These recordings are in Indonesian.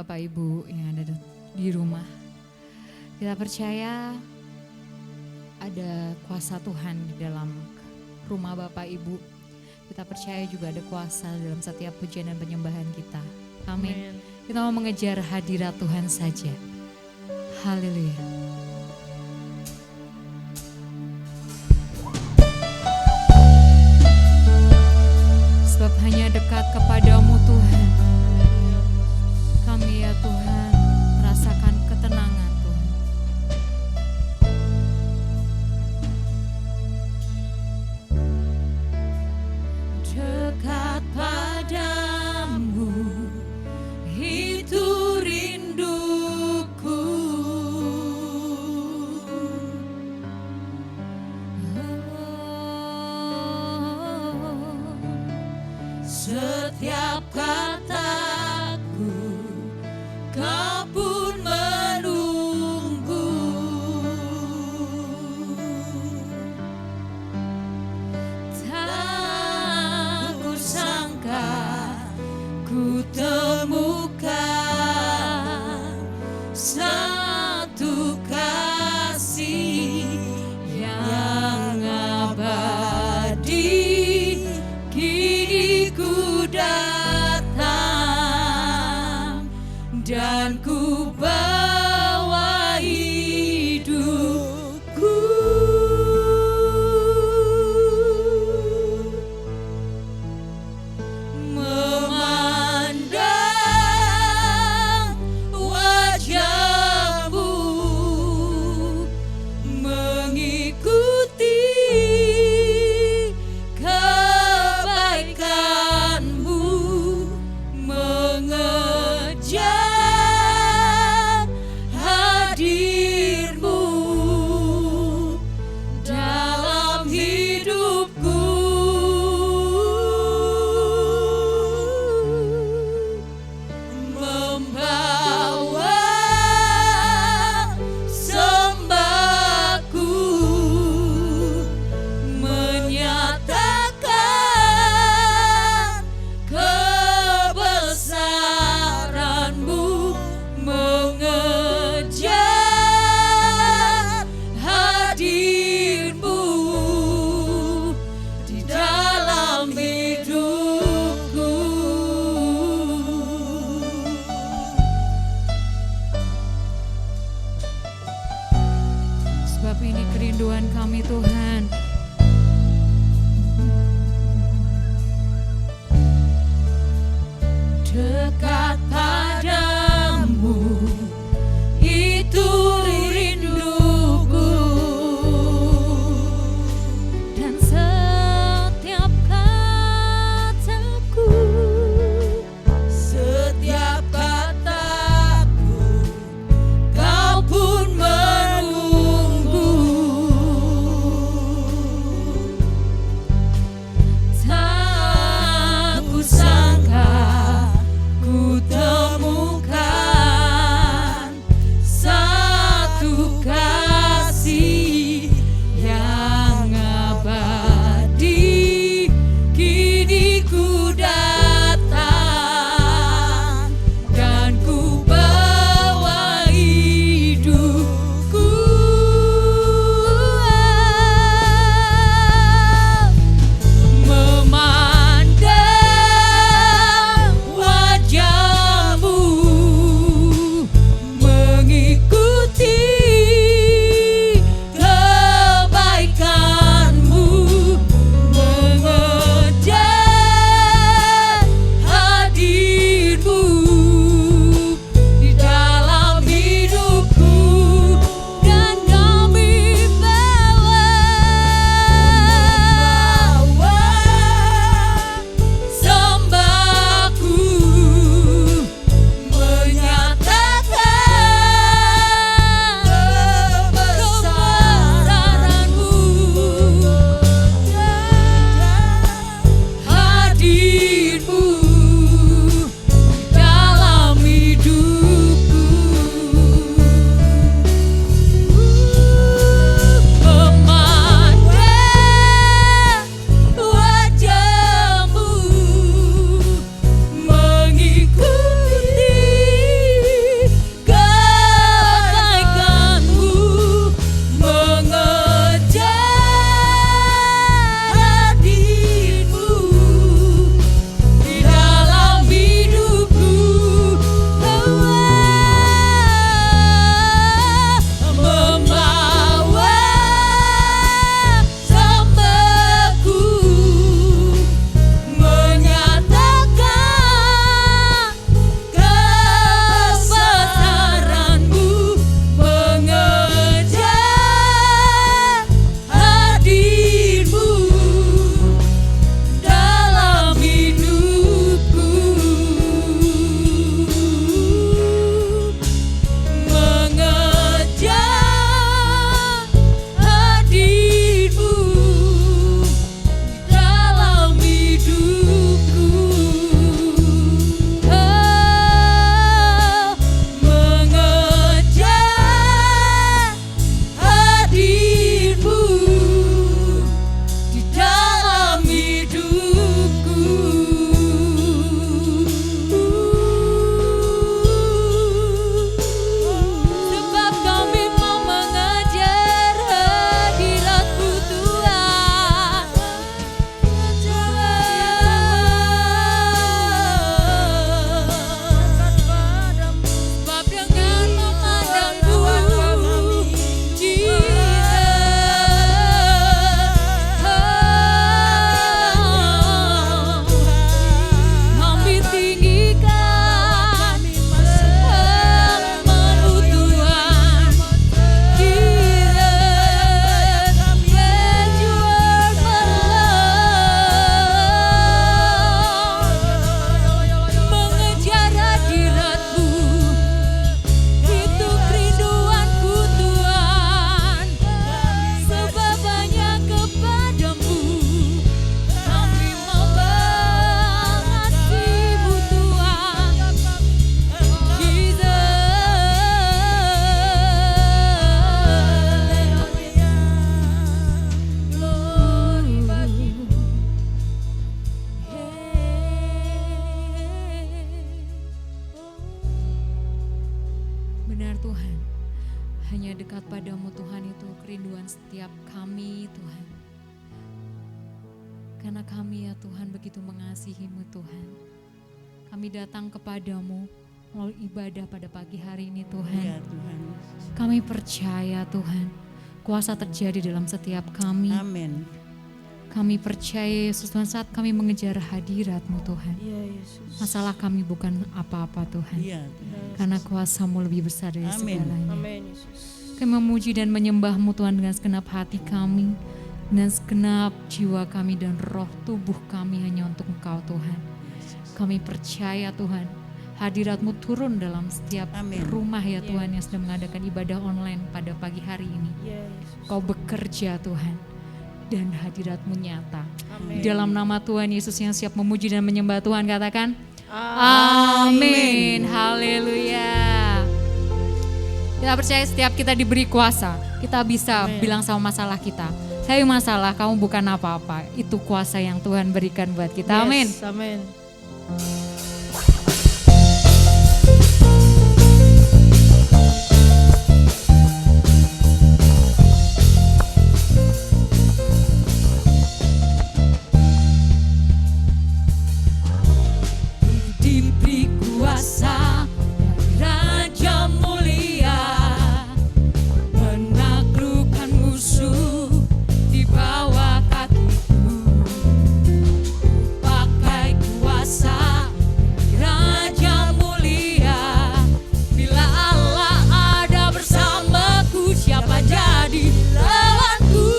Bapak Ibu yang ada di rumah. Kita percaya ada kuasa Tuhan di dalam rumah Bapak Ibu. Kita percaya juga ada kuasa dalam setiap pujian dan penyembahan kita. Amin. Kita mau mengejar hadirat Tuhan saja. Haleluya. Sebab hanya dekat kepadamu Tuhan, kami ya Tuhan merasakan ketenangan Tuhan. Dekat padamu itu rinduku. Setiap kataku kau pun menunggu. Tak kusangka ku temukan satu kasih yang abadi. Kini ku datang dan ku bawa hidupku. Memandang wajahmu, mengikuti kebaikanmu, mengejar Karena kami ya Tuhan begitu mengasihi-Mu Tuhan. Kami datang kepadamu melalui ibadah pada pagi hari ini Tuhan. Ya Tuhan. Kami percaya Tuhan, kuasa terjadi dalam setiap kami. Amin. Kami percaya Yesus Tuhan saat kami mengejar hadirat-Mu Tuhan. Ya Yesus. Masalah kami bukan apa-apa Tuhan. Iya Tuhan. Karena kuasa-Mu lebih besar dari Amin. segalanya. Amin Yesus. Kami memuji dan menyembah-Mu Tuhan dengan segenap hati kami, dengan segenap jiwa kami dan roh tubuh kami hanya untuk Engkau Tuhan. Kami percaya Tuhan, hadirat-Mu turun dalam setiap Amin. rumah ya Ya. Tuhan yang sedang mengadakan ibadah online pada pagi hari ini. Ya Yesus. Kau bekerja Tuhan, dan hadirat-Mu nyata. Amin. Di dalam nama Tuhan Yesus yang siap memuji dan menyembah Tuhan, katakan Amin. amin. Haleluya. Kita percaya setiap kita diberi kuasa, kita bisa Amin. bilang sama masalah kita, saya masalah, kamu bukan apa-apa. Itu kuasa yang Tuhan berikan buat kita. Amin. Yes, amin. Diberi kuasa dari Raja Mulia, menaklukkan musuh di bawah kakiku. Pakai kuasa dari Raja Mulia, bila Allah ada bersamaku, siapa jadi lawanku?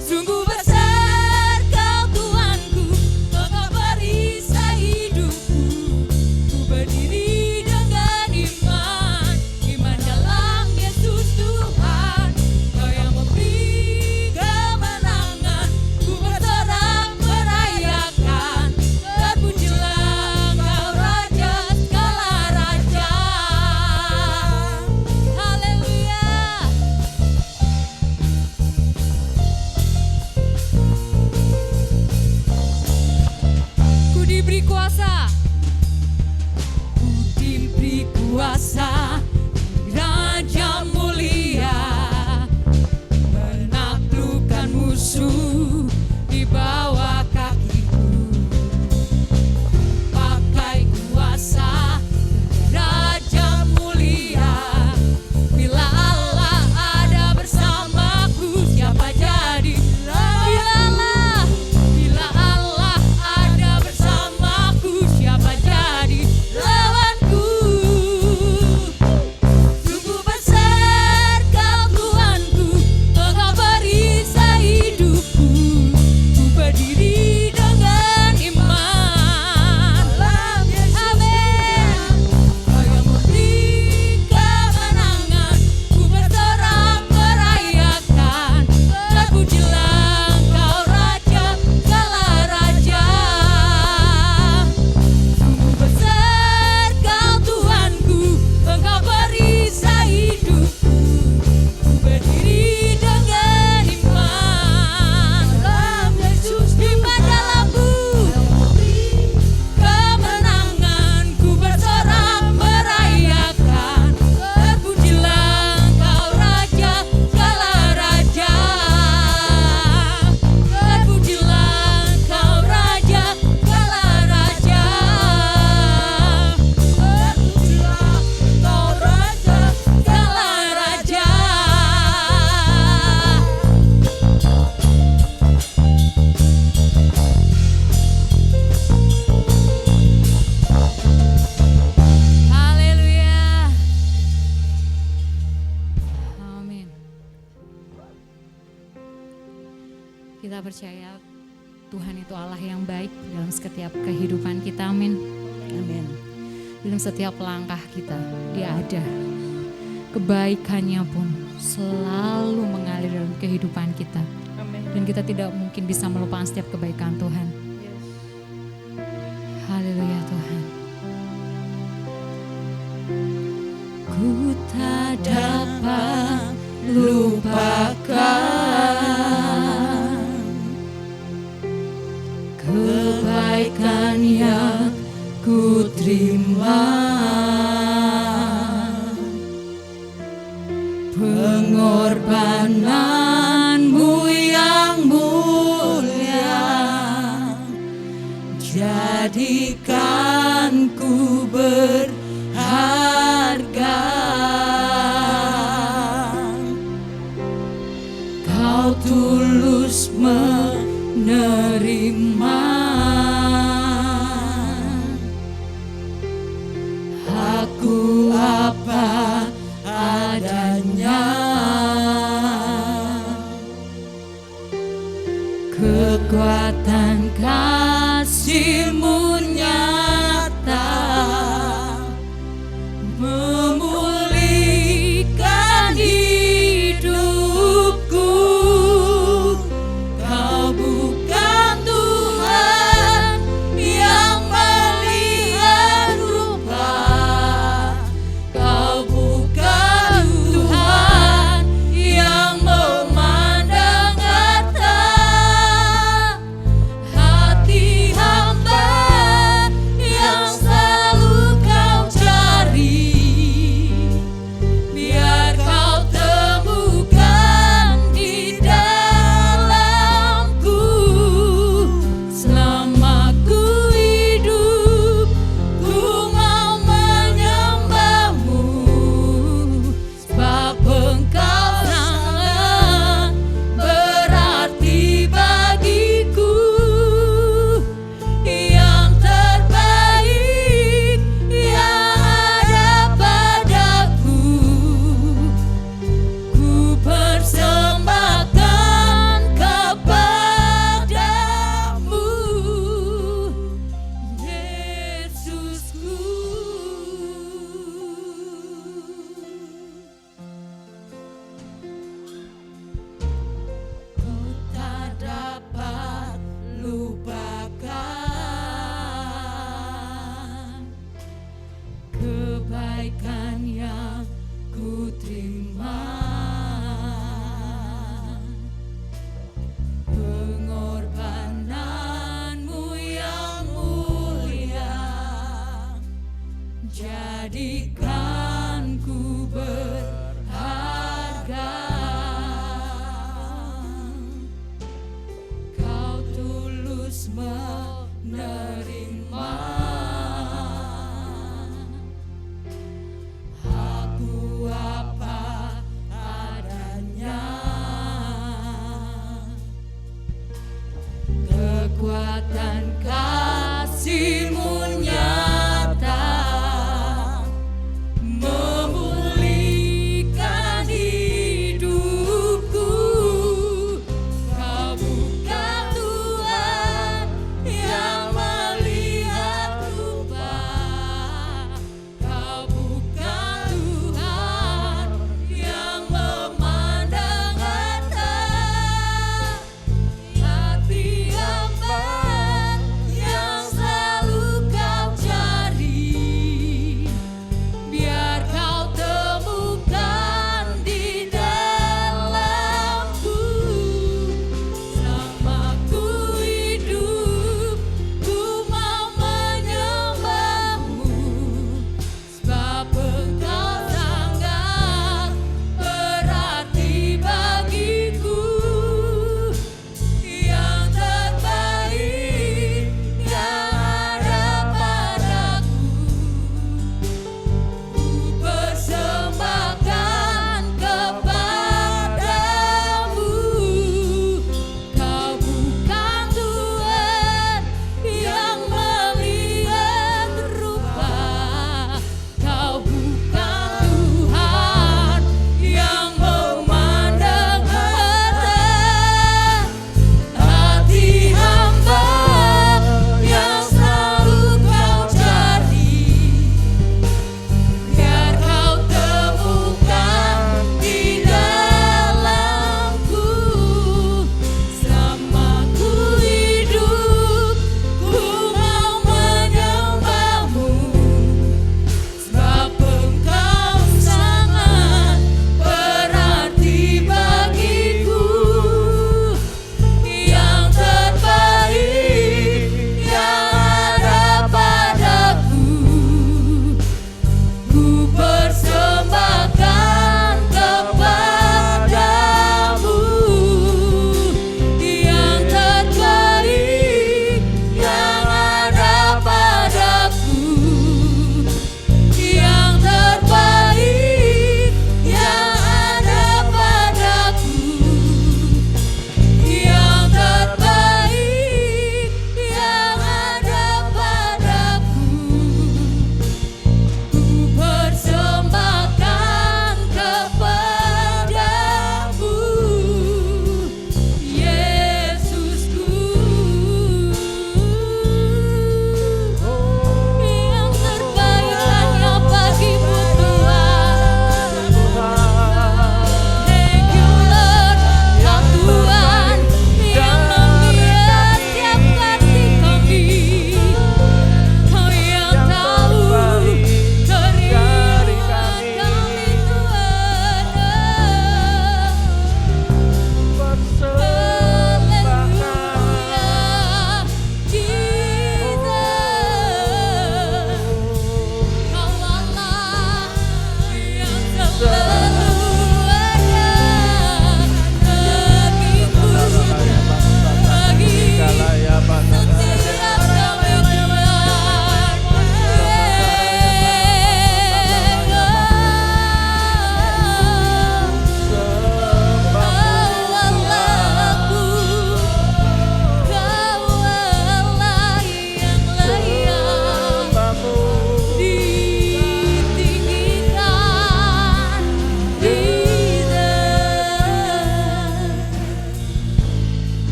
Sungguh besar Kau Tuhanku, Engkau perisai hidupku. Ku berdiri dengan iman, iman dalam Yesus Tuhan. Kau yang memberi kemenangan, ku bersorak merayakan. Terpujilah Kau Raja segala raja. Haleluya. Ku diberi kuasa, ku diberi kuasa dari Raja Mulia, menaklukkan musuh di bawah kakiku. Pakai kuasa dari Raja Mulia, bila Allah ada bersamaku, siapa jadi lawanku? Bila Allah ada bersamaku, siapa jadi lawanku? Sungguh besar Kau Tuhanku, Engkau perisai hidupku. Ku berdiri dengan iman. Amin. Kau yang memberi kemenangan, ku bersorak merayakan. Terpujilah Kau Raja segala raja. Sungguh besar Kau Tuhanku, Engkau perisai hidupku. Ku berdiri dengan iman. Dalam Yesus, iman dalam-Mu. Kemenangan, ku bersorak merayakan. Terpujilah Kau Raja segala raja. Terpujilah Kau Raja segala raja. Terpujilah Kau Raja segala raja. Haleluya. Amin. Kita percaya Tuhan itu Allah yang baik dalam setiap kehidupan kita. Amin. Amin. Dalam setiap langkah kita, Dia ada. Kebaikannya pun selalu mengalir dalam kehidupan kita. Amin. Dan kita tidak mungkin bisa melupakan setiap kebaikan Tuhan. Yes. Haleluya Tuhan. Ku tak dapat lupakan kebaikan yang ku terima, pengorbananmu yang mulia. jadikanku berharga. Kau tulus menerima. Aku apa adanya. Kekuatan kasih-Mu nyata memulihkan hidupku. Kau bukan Tuhan yang melihat rupa. Kau bukan Tuhan yang memandang harta. Hati hamba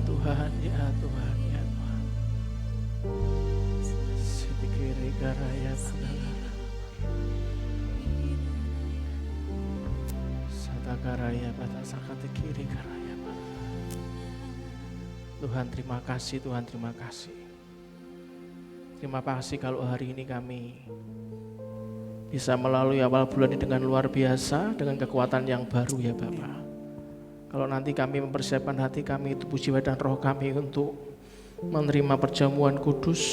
Tuhan, ya Tuhan, ya Tuhan. Sitikiri karaya padagara. Satakaraya pada sakati kiri karaya pada. Tuhan terima kasih, Tuhan terima kasih. Terima kasih kalau hari ini kami bisa melalui awal bulan ini dengan luar biasa, dengan kekuatan yang baru ya Bapa. Kalau nanti kami mempersiapkan hati kami, tubuh jiwa dan roh kami untuk menerima perjamuan kudus,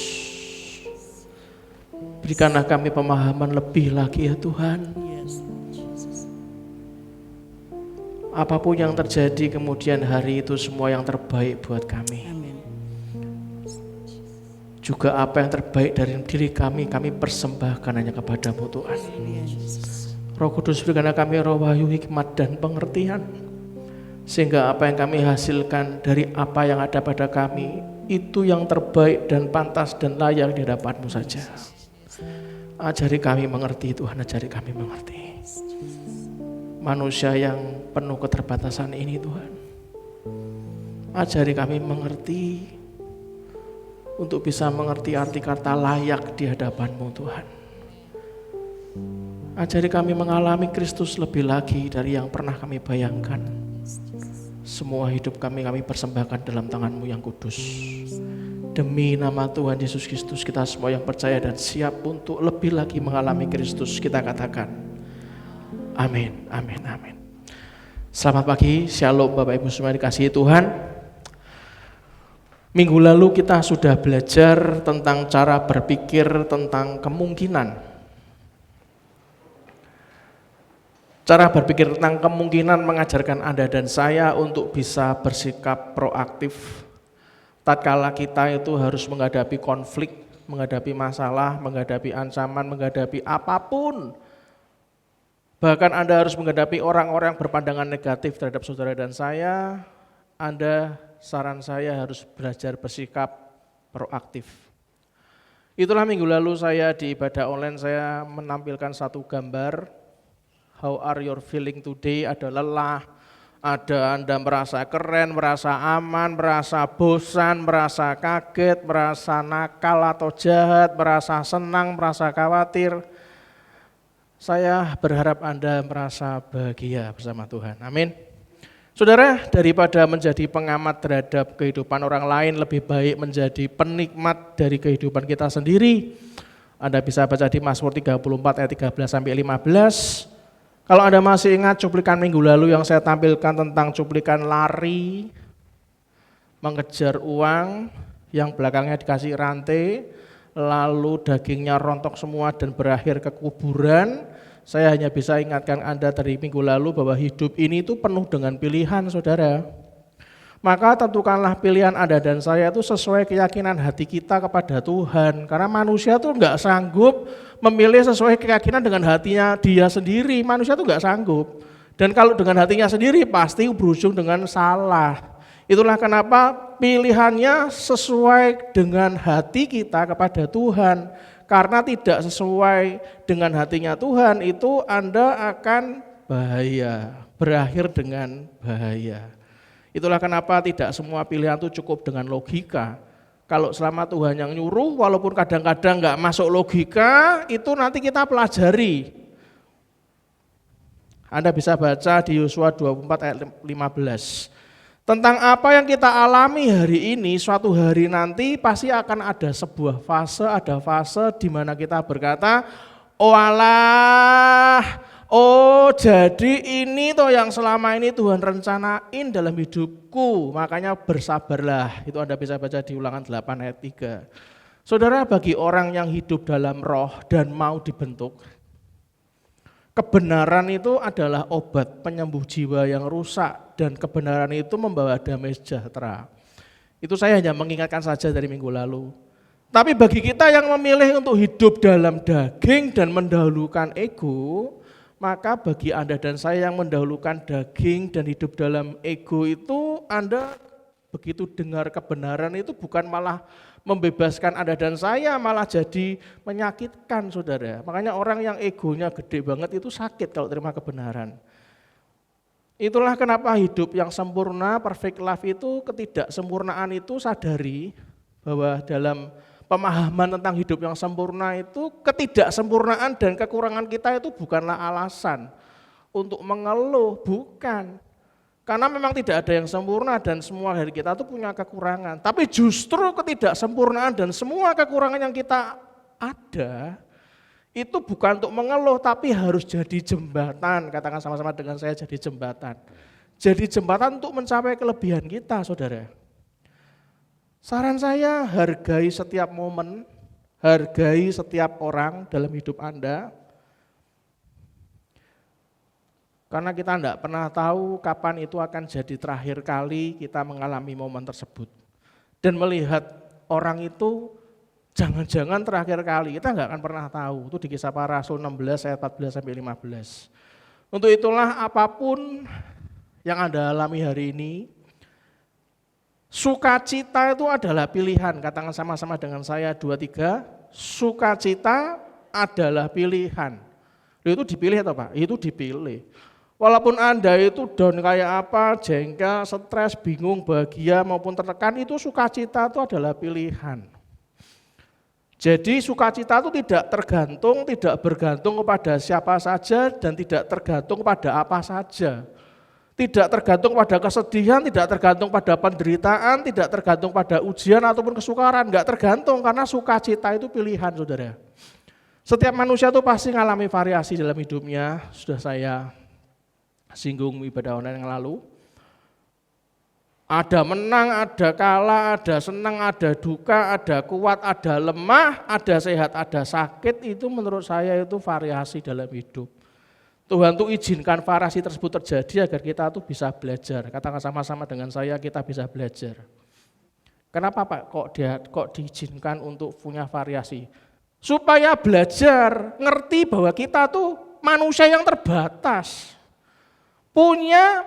berikanlah kami pemahaman lebih lagi ya Tuhan. Apapun yang terjadi kemudian hari itu semua yang terbaik buat kami. Juga apa yang terbaik dari diri kami persembahkan hanya kepadamu Tuhan. Roh Kudus berikanlah kami roh wahyu, hikmat dan pengertian, sehingga apa yang kami hasilkan dari apa yang ada pada kami itu yang terbaik dan pantas dan layak di hadapan-Mu saja. Ajari kami mengerti Tuhan, ajari kami mengerti manusia yang penuh keterbatasan ini Tuhan. Ajari kami mengerti untuk bisa mengerti arti kata layak di hadapan-Mu Tuhan. Ajari kami mengalami Kristus lebih lagi dari yang pernah kami bayangkan. Semua hidup kami persembahkan dalam tangan-Mu yang kudus. Demi nama Tuhan Yesus Kristus, kita semua yang percaya dan siap untuk lebih lagi mengalami Kristus, kita katakan amin, amin, amin. Selamat pagi, shalom Bapak Ibu semua dikasihi Tuhan. Minggu lalu kita sudah belajar tentang cara berpikir tentang kemungkinan. Cara berpikir tentang kemungkinan mengajarkan Anda dan saya untuk bisa bersikap proaktif tatkala kita itu harus menghadapi konflik, menghadapi masalah, menghadapi ancaman, menghadapi apapun. Bahkan Anda harus menghadapi orang-orang yang berpandangan negatif terhadap saudara dan saya. Saran saya harus belajar bersikap proaktif. Itulah minggu lalu saya di ibadah online saya menampilkan satu gambar. How are you feeling today? Ada lelah, ada Anda merasa keren, merasa aman, merasa bosan, merasa kaget, merasa nakal atau jahat, merasa senang, merasa khawatir. Saya berharap Anda merasa bahagia bersama Tuhan. Amin. Saudara, daripada menjadi pengamat terhadap kehidupan orang lain, lebih baik menjadi penikmat dari kehidupan kita sendiri. Anda bisa baca di Mazmur 34 ayat 13-15. Kalau Anda masih ingat cuplikan minggu lalu yang saya tampilkan tentang cuplikan lari, mengejar uang, yang belakangnya dikasih rantai, lalu dagingnya rontok semua dan berakhir ke kuburan. Saya hanya bisa ingatkan Anda dari minggu lalu bahwa hidup ini itu penuh dengan pilihan, saudara. Maka tentukanlah pilihan Anda dan saya itu sesuai keyakinan hati kita kepada Tuhan. Karena manusia itu enggak sanggup memilih sesuai keyakinan dengan hatinya dia sendiri. Manusia itu enggak sanggup. Dan kalau dengan hatinya sendiri pasti berujung dengan salah. Itulah kenapa pilihannya sesuai dengan hati kita kepada Tuhan. Karena tidak sesuai dengan hatinya Tuhan, itu Anda akan bahaya, berakhir dengan bahaya. Itulah kenapa tidak semua pilihan itu cukup dengan logika. Kalau selama Tuhan yang nyuruh, walaupun kadang-kadang nggak masuk logika, itu nanti kita pelajari. Anda bisa baca di Yosua 24 ayat 15. Tentang apa yang kita alami hari ini, suatu hari nanti pasti akan ada sebuah fase, ada fase di mana kita berkata, oh alah, oh jadi ini toh yang selama ini Tuhan rencanain dalam hidupku, makanya bersabarlah. Itu Anda bisa baca di Ulangan 8 ayat 3. Saudara, bagi orang yang hidup dalam roh dan mau dibentuk, kebenaran itu adalah obat penyembuh jiwa yang rusak dan kebenaran itu membawa damai sejahtera. Itu saya hanya mengingatkan saja dari minggu lalu. Tapi bagi kita yang memilih untuk hidup dalam daging dan mendahulukan ego, maka bagi Anda dan saya yang mendahulukan daging dan hidup dalam ego itu, Anda begitu dengar kebenaran itu bukan malah membebaskan Anda dan saya, malah jadi menyakitkan, saudara. Makanya orang yang egonya gede banget itu sakit kalau terima kebenaran. Itulah kenapa hidup yang sempurna, perfect life itu, ketidaksempurnaan itu sadari bahwa dalam pemahaman tentang hidup yang sempurna itu ketidaksempurnaan dan kekurangan kita itu bukanlah alasan untuk mengeluh, bukan. Karena memang tidak ada yang sempurna dan semua dari kita itu punya kekurangan. Tapi justru ketidaksempurnaan dan semua kekurangan yang kita ada itu bukan untuk mengeluh tapi harus jadi jembatan. Katakan sama-sama dengan saya, jadi jembatan. Jadi jembatan untuk mencapai kelebihan kita, saudara. Saran saya, hargai setiap momen, hargai setiap orang dalam hidup Anda. Karena kita tidak pernah tahu kapan itu akan jadi terakhir kali kita mengalami momen tersebut. Dan melihat orang itu jangan-jangan terakhir kali, kita nggak akan pernah tahu. Itu di Kisah Para Rasul 16 ayat 14 sampai 15. Untuk itulah apapun yang Anda alami hari ini, sukacita itu adalah pilihan. Katakan sama-sama dengan saya 2-3, sukacita adalah pilihan. Itu dipilih atau Pak? Itu dipilih. Walaupun Anda itu down kayak apa, jengkel, stres, bingung, bahagia maupun tertekan, itu sukacita itu adalah pilihan. Jadi sukacita itu tidak bergantung kepada siapa saja dan tidak tergantung pada apa saja. Tidak tergantung pada kesedihan, tidak tergantung pada penderitaan, tidak tergantung pada ujian ataupun kesukaran, enggak tergantung karena sukacita itu pilihan, saudara. Setiap manusia itu pasti mengalami variasi dalam hidupnya, sudah saya singgung ibadah online yang lalu. Ada menang, ada kalah, ada senang, ada duka, ada kuat, ada lemah, ada sehat, ada sakit, itu menurut saya itu variasi dalam hidup. Tuhan tuh izinkan variasi tersebut terjadi agar kita tuh bisa belajar. Katakan sama-sama dengan saya, kita bisa belajar. Kenapa Pak kok diizinkan untuk punya variasi? Supaya belajar, ngerti bahwa kita tuh manusia yang terbatas. Punya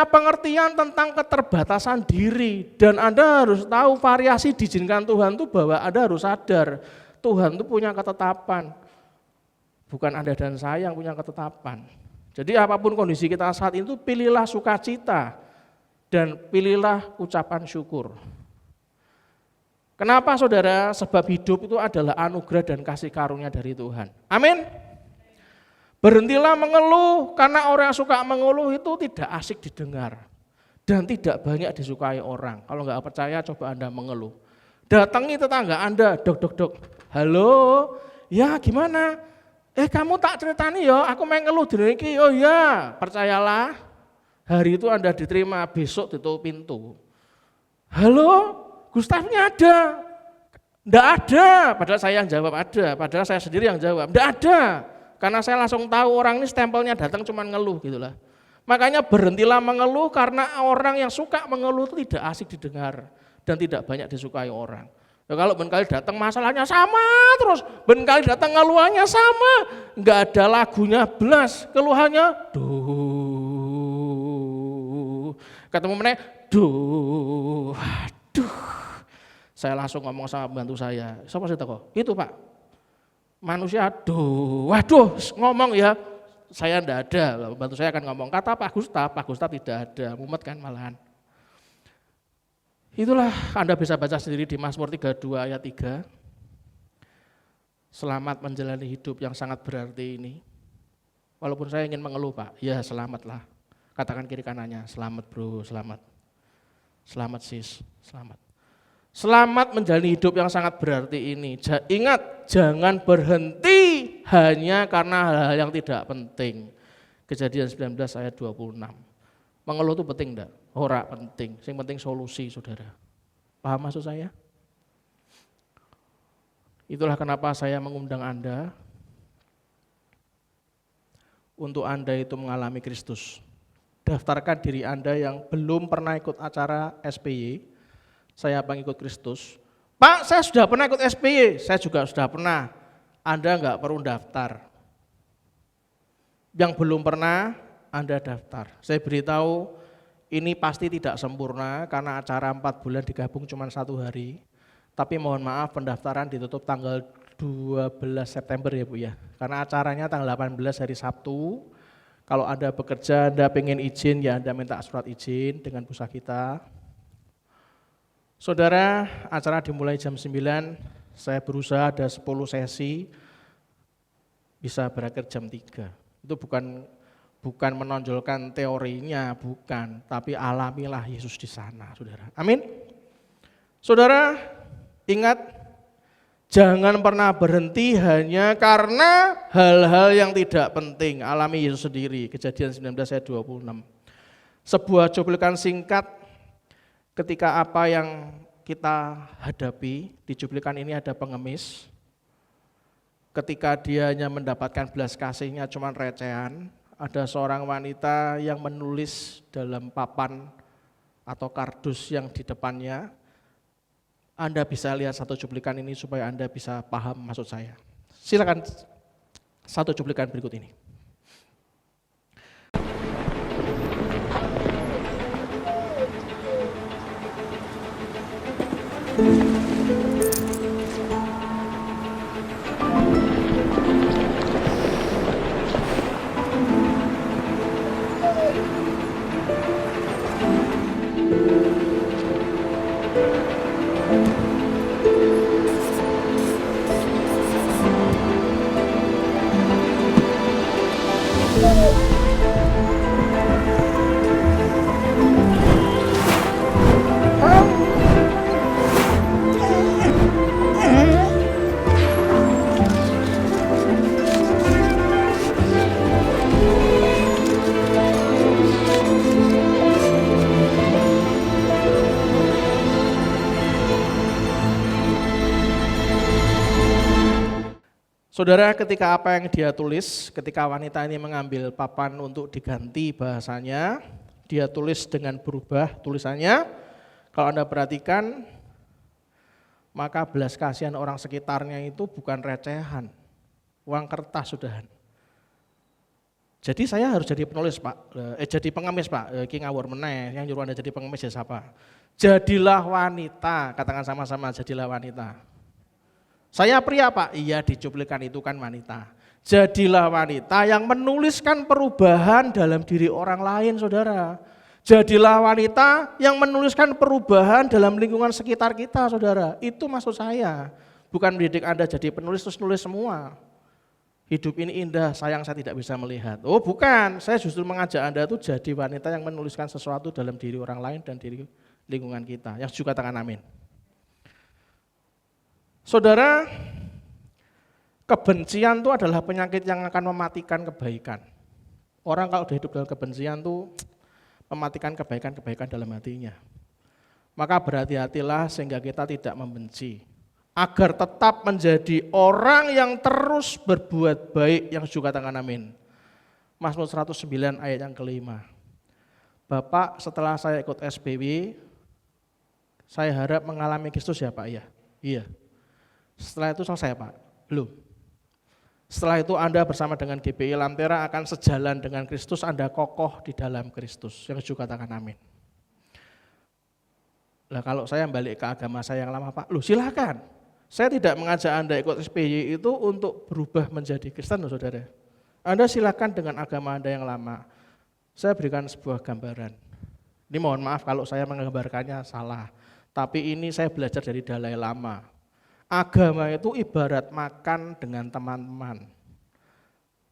pengertian tentang keterbatasan diri. Dan Anda harus tahu variasi diizinkan Tuhan itu bahwa Anda harus sadar. Tuhan itu punya ketetapan. Bukan Anda dan saya yang punya ketetapan. Jadi apapun kondisi kita saat itu, pilihlah sukacita. Dan pilihlah ucapan syukur. Kenapa saudara? Sebab hidup itu adalah anugerah dan kasih karunia dari Tuhan. Amin. Berhentilah mengeluh, karena orang yang suka mengeluh itu tidak asik didengar dan tidak banyak disukai orang. Kalau nggak percaya coba Anda mengeluh. Datangi tetangga Anda, dok, halo, ya gimana? Kamu tak ceritani ya, aku main ngeluh diri ini. Oh ya, percayalah, hari itu Anda diterima, besok ditutup pintu. Halo, Gustafnya ada? Enggak ada, padahal saya yang jawab ada, padahal saya sendiri yang jawab, enggak ada. Karena saya langsung tahu orang ini stempelnya datang cuma ngeluh gitulah. Makanya berhentilah mengeluh karena orang yang suka mengeluh itu tidak asik didengar dan tidak banyak disukai orang. Ya, kalau benkali datang masalahnya sama terus, benkali datang ngeluhannya sama, enggak ada lagunya belas, keluhannya duh. Ketemu meneh duh. Aduh. Saya langsung ngomong sama pembantu saya. Siapa sih kok? Itu Pak. Manusia waduh ngomong ya, saya enggak ada, bantu saya akan ngomong, kata Pak Gustaf tidak ada, mumet kan malahan. Itulah Anda bisa baca sendiri di Mazmur 32 ayat 3. Selamat menjalani hidup yang sangat berarti ini. Walaupun saya ingin mengeluh Pak, ya selamatlah. Katakan kiri kanannya, selamat bro, selamat. Selamat sis, selamat. Selamat menjalani hidup yang sangat berarti ini. Ingat, jangan berhenti hanya karena hal-hal yang tidak penting. Kejadian 19 ayat 26. Mengeluh itu penting enggak? Ora penting, yang penting solusi saudara. Paham maksud saya? Itulah kenapa saya mengundang Anda untuk Anda itu mengalami Kristus. Daftarkan diri Anda yang belum pernah ikut acara SPY. Saya pengikut Kristus. Pak, saya sudah pernah ikut SPY, saya juga sudah pernah. Anda enggak perlu daftar. Yang belum pernah, Anda daftar. Saya beritahu, ini pasti tidak sempurna karena acara 4 bulan digabung cuma 1 hari. Tapi mohon maaf, pendaftaran ditutup tanggal 12 September ya Bu ya. Karena acaranya tanggal 18 hari Sabtu, Kalau Anda bekerja, Anda pengen izin, ya Anda minta surat izin dengan pusat kita. Saudara, acara dimulai jam 9, saya berusaha ada 10 sesi, bisa berakhir jam 3. Itu bukan menonjolkan teorinya, bukan, tapi alamilah Yesus di sana, saudara. Amin. Saudara, ingat, jangan pernah berhenti hanya karena hal-hal yang tidak penting. Alami Yesus sendiri, Kejadian 19 ayat 26. Sebuah cuplikan singkat ketika apa yang kita hadapi, di cuplikan ini ada pengemis. Ketika dia hanya mendapatkan belas kasihnya cuma recehan, ada seorang wanita yang menulis dalam papan atau kardus yang di depannya. Anda bisa lihat satu cuplikan ini supaya Anda bisa paham maksud saya. Silakan satu cuplikan berikut ini. Saudara, ketika apa yang dia tulis, ketika wanita ini mengambil papan untuk diganti bahasanya, dia tulis dengan berubah tulisannya. Kalau Anda perhatikan, maka belas kasihan orang sekitarnya itu bukan recehan, uang kertas sudahan. Jadi saya harus jadi penulis Pak, jadi pengemis Pak, Ki ngawur meneh, yang nyuruh Anda jadi pengemis ya siapa? Jadilah wanita, katakan sama-sama, jadilah wanita. Saya pria Pak, iya di cuplikan itu kan wanita. Jadilah wanita yang menuliskan perubahan dalam diri orang lain, saudara. Jadilah wanita yang menuliskan perubahan dalam lingkungan sekitar kita, saudara. Itu maksud saya. Bukan mendidik Anda jadi penulis terus nulis semua. Hidup ini indah, sayang saya tidak bisa melihat. Oh bukan, saya justru mengajak Anda itu jadi wanita yang menuliskan sesuatu dalam diri orang lain dan diri lingkungan kita. Yang juga katakan amin. Saudara, kebencian itu adalah penyakit yang akan mematikan kebaikan. Orang kalau udah hidup dalam kebencian itu mematikan kebaikan-kebaikan dalam hatinya. Maka berhati-hatilah sehingga kita tidak membenci. Agar tetap menjadi orang yang terus berbuat baik, yang juga katakan amin. Mazmur 109 ayat yang kelima. Bapak, setelah saya ikut SBW, saya harap mengalami Kristus ya Pak ya? Iya. Setelah itu selesai Pak? Belum. Setelah itu Anda bersama dengan GPI Lantera akan sejalan dengan Kristus, Anda kokoh di dalam Kristus. Yang juga katakan amin. Lah kalau saya balik ke agama saya yang lama Pak, silakan. Saya tidak mengajak Anda ikut SPY itu untuk berubah menjadi Kristen saudara. Anda silakan dengan agama Anda yang lama. Saya berikan sebuah gambaran. Ini mohon maaf kalau saya menggambarkannya salah. Tapi ini saya belajar dari Dalai Lama. Agama itu ibarat makan dengan teman-teman.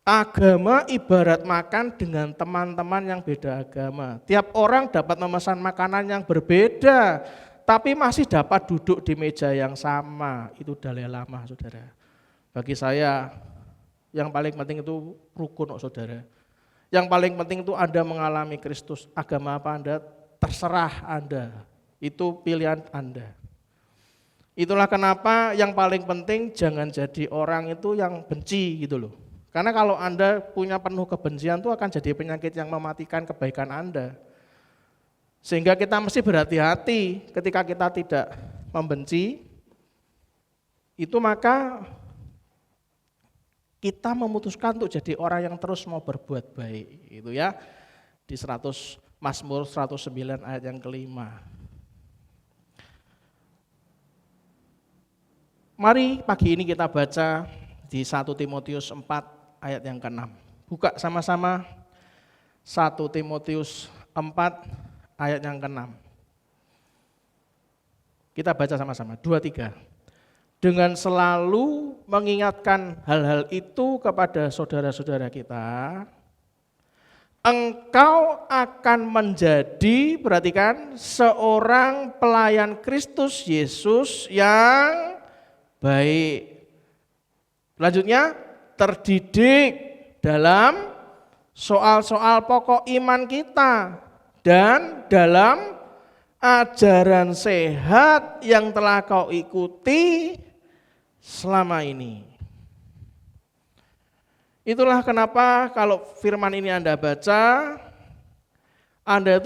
Agama ibarat makan dengan teman-teman yang beda agama. Tiap orang dapat memesan makanan yang berbeda, tapi masih dapat duduk di meja yang sama. Itu Dalai Lama, saudara. Bagi saya, yang paling penting itu rukun, saudara. Yang paling penting itu Anda mengalami Kristus. Agama apa Anda, terserah Anda. Itu pilihan Anda. Itulah kenapa yang paling penting jangan jadi orang itu yang benci gitu loh. Karena kalau Anda punya penuh kebencian itu akan jadi penyakit yang mematikan kebaikan Anda. Sehingga kita mesti berhati-hati ketika kita tidak membenci, itu maka kita memutuskan untuk jadi orang yang terus mau berbuat baik. Itu ya di Mazmur 109 ayat yang kelima. Mari pagi ini kita baca di 1 Timotius 4 ayat yang ke-6. Buka sama-sama 1 Timotius 4 ayat yang ke-6. Kita baca sama-sama, 2, 3. Dengan selalu mengingatkan hal-hal itu kepada saudara-saudara kita, engkau akan menjadi, perhatikan, seorang pelayan Kristus Yesus yang baik. Selanjutnya, terdidik dalam soal-soal pokok iman kita dan dalam ajaran sehat yang telah kau ikuti selama ini. Itulah kenapa kalau firman ini Anda baca, Anda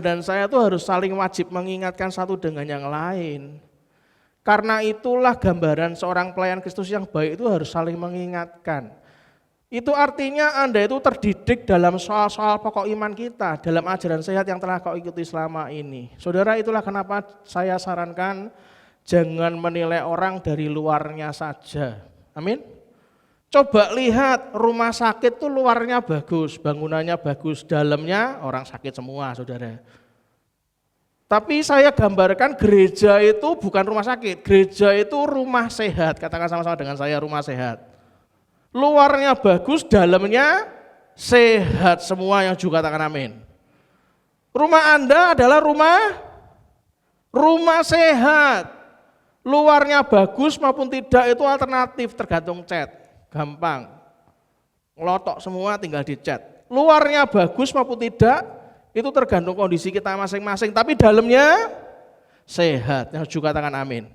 dan saya tuh harus saling wajib mengingatkan satu dengan yang lain. Karena itulah gambaran seorang pelayan Kristus yang baik itu harus saling mengingatkan. Itu artinya Anda itu terdidik dalam soal-soal pokok iman kita, dalam ajaran sehat yang telah kau ikuti selama ini. Saudara, itulah kenapa saya sarankan jangan menilai orang dari luarnya saja. Amin. Coba lihat rumah sakit tuh luarnya bagus, bangunannya bagus, dalamnya orang sakit semua, saudara. Tapi saya gambarkan gereja itu bukan rumah sakit, gereja itu rumah sehat. Katakan sama-sama dengan saya, rumah sehat. Luarnya bagus, dalamnya sehat semua, yang juga katakan amin. Rumah Anda adalah rumah sehat. Luarnya bagus maupun tidak itu alternatif, tergantung cat. Gampang. Ngelotok semua tinggal dicat. Luarnya bagus maupun tidak itu tergantung kondisi kita masing-masing, tapi dalamnya sehat, yang juga katakan amin.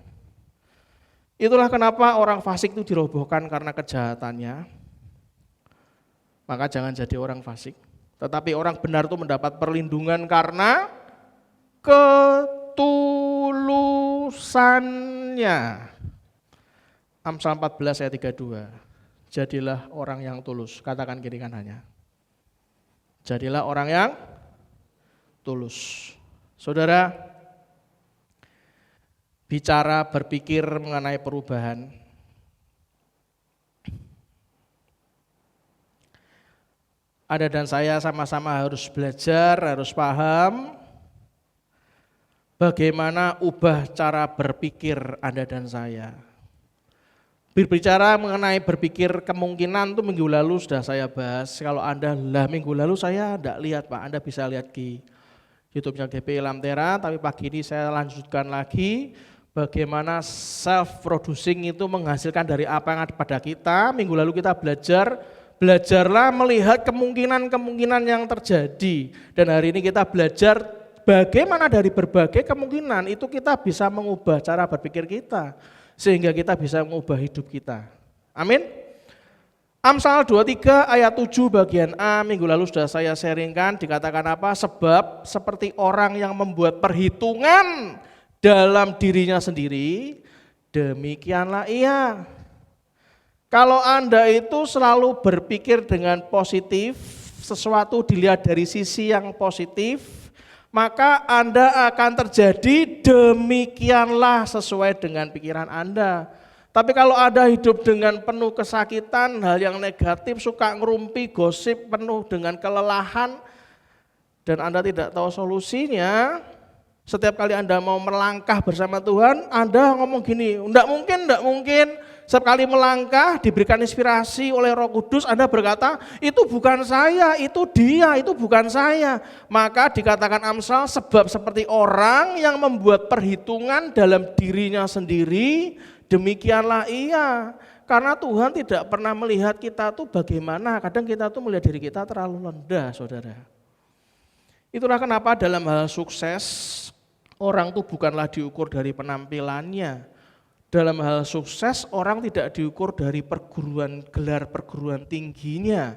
Itulah kenapa orang fasik itu dirobohkan karena kejahatannya. Maka jangan jadi orang fasik. Tetapi orang benar itu mendapat perlindungan karena ketulusannya. Amsal 14 ayat 32. Jadilah orang yang tulus. Katakan kiri kanannya. Jadilah orang yang tulus. Saudara, bicara berpikir mengenai perubahan. Anda dan saya sama-sama harus belajar, harus paham bagaimana ubah cara berpikir Anda dan saya. Berbicara mengenai berpikir kemungkinan itu minggu lalu sudah saya bahas. Kalau Anda minggu lalu saya tidak lihat Pak, Anda bisa lihat di YouTube-nya GPI Lamtera, tapi pagi ini saya lanjutkan lagi. Bagaimana self-producing itu menghasilkan dari apa yang ada pada kita. Minggu lalu kita belajarlah melihat kemungkinan-kemungkinan yang terjadi. Dan hari ini kita belajar bagaimana dari berbagai kemungkinan itu kita bisa mengubah cara berpikir kita. Sehingga kita bisa mengubah hidup kita. Amin. Amsal 23 ayat 7 bagian A, minggu lalu sudah saya sharingkan, dikatakan apa? Sebab seperti orang yang membuat perhitungan dalam dirinya sendiri, demikianlah ia. Kalau Anda itu selalu berpikir dengan positif, sesuatu dilihat dari sisi yang positif, maka Anda akan terjadi demikianlah sesuai dengan pikiran Anda. Tapi kalau Anda hidup dengan penuh kesakitan, hal yang negatif, suka ngerumpi, gosip, penuh dengan kelelahan, dan Anda tidak tahu solusinya, setiap kali Anda mau melangkah bersama Tuhan, Anda ngomong gini, enggak mungkin. Setiap kali melangkah, diberikan inspirasi oleh Roh Kudus, Anda berkata, itu bukan saya, itu dia, itu bukan saya. Maka dikatakan Amsal, sebab seperti orang yang membuat perhitungan dalam dirinya sendiri, demikianlah ia. Karena Tuhan tidak pernah melihat kita tuh bagaimana, kadang kita tuh melihat diri kita terlalu rendah, saudara. Itulah kenapa dalam hal sukses, orang tuh bukanlah diukur dari penampilannya. Dalam hal sukses, orang tidak diukur dari gelar perguruan tingginya.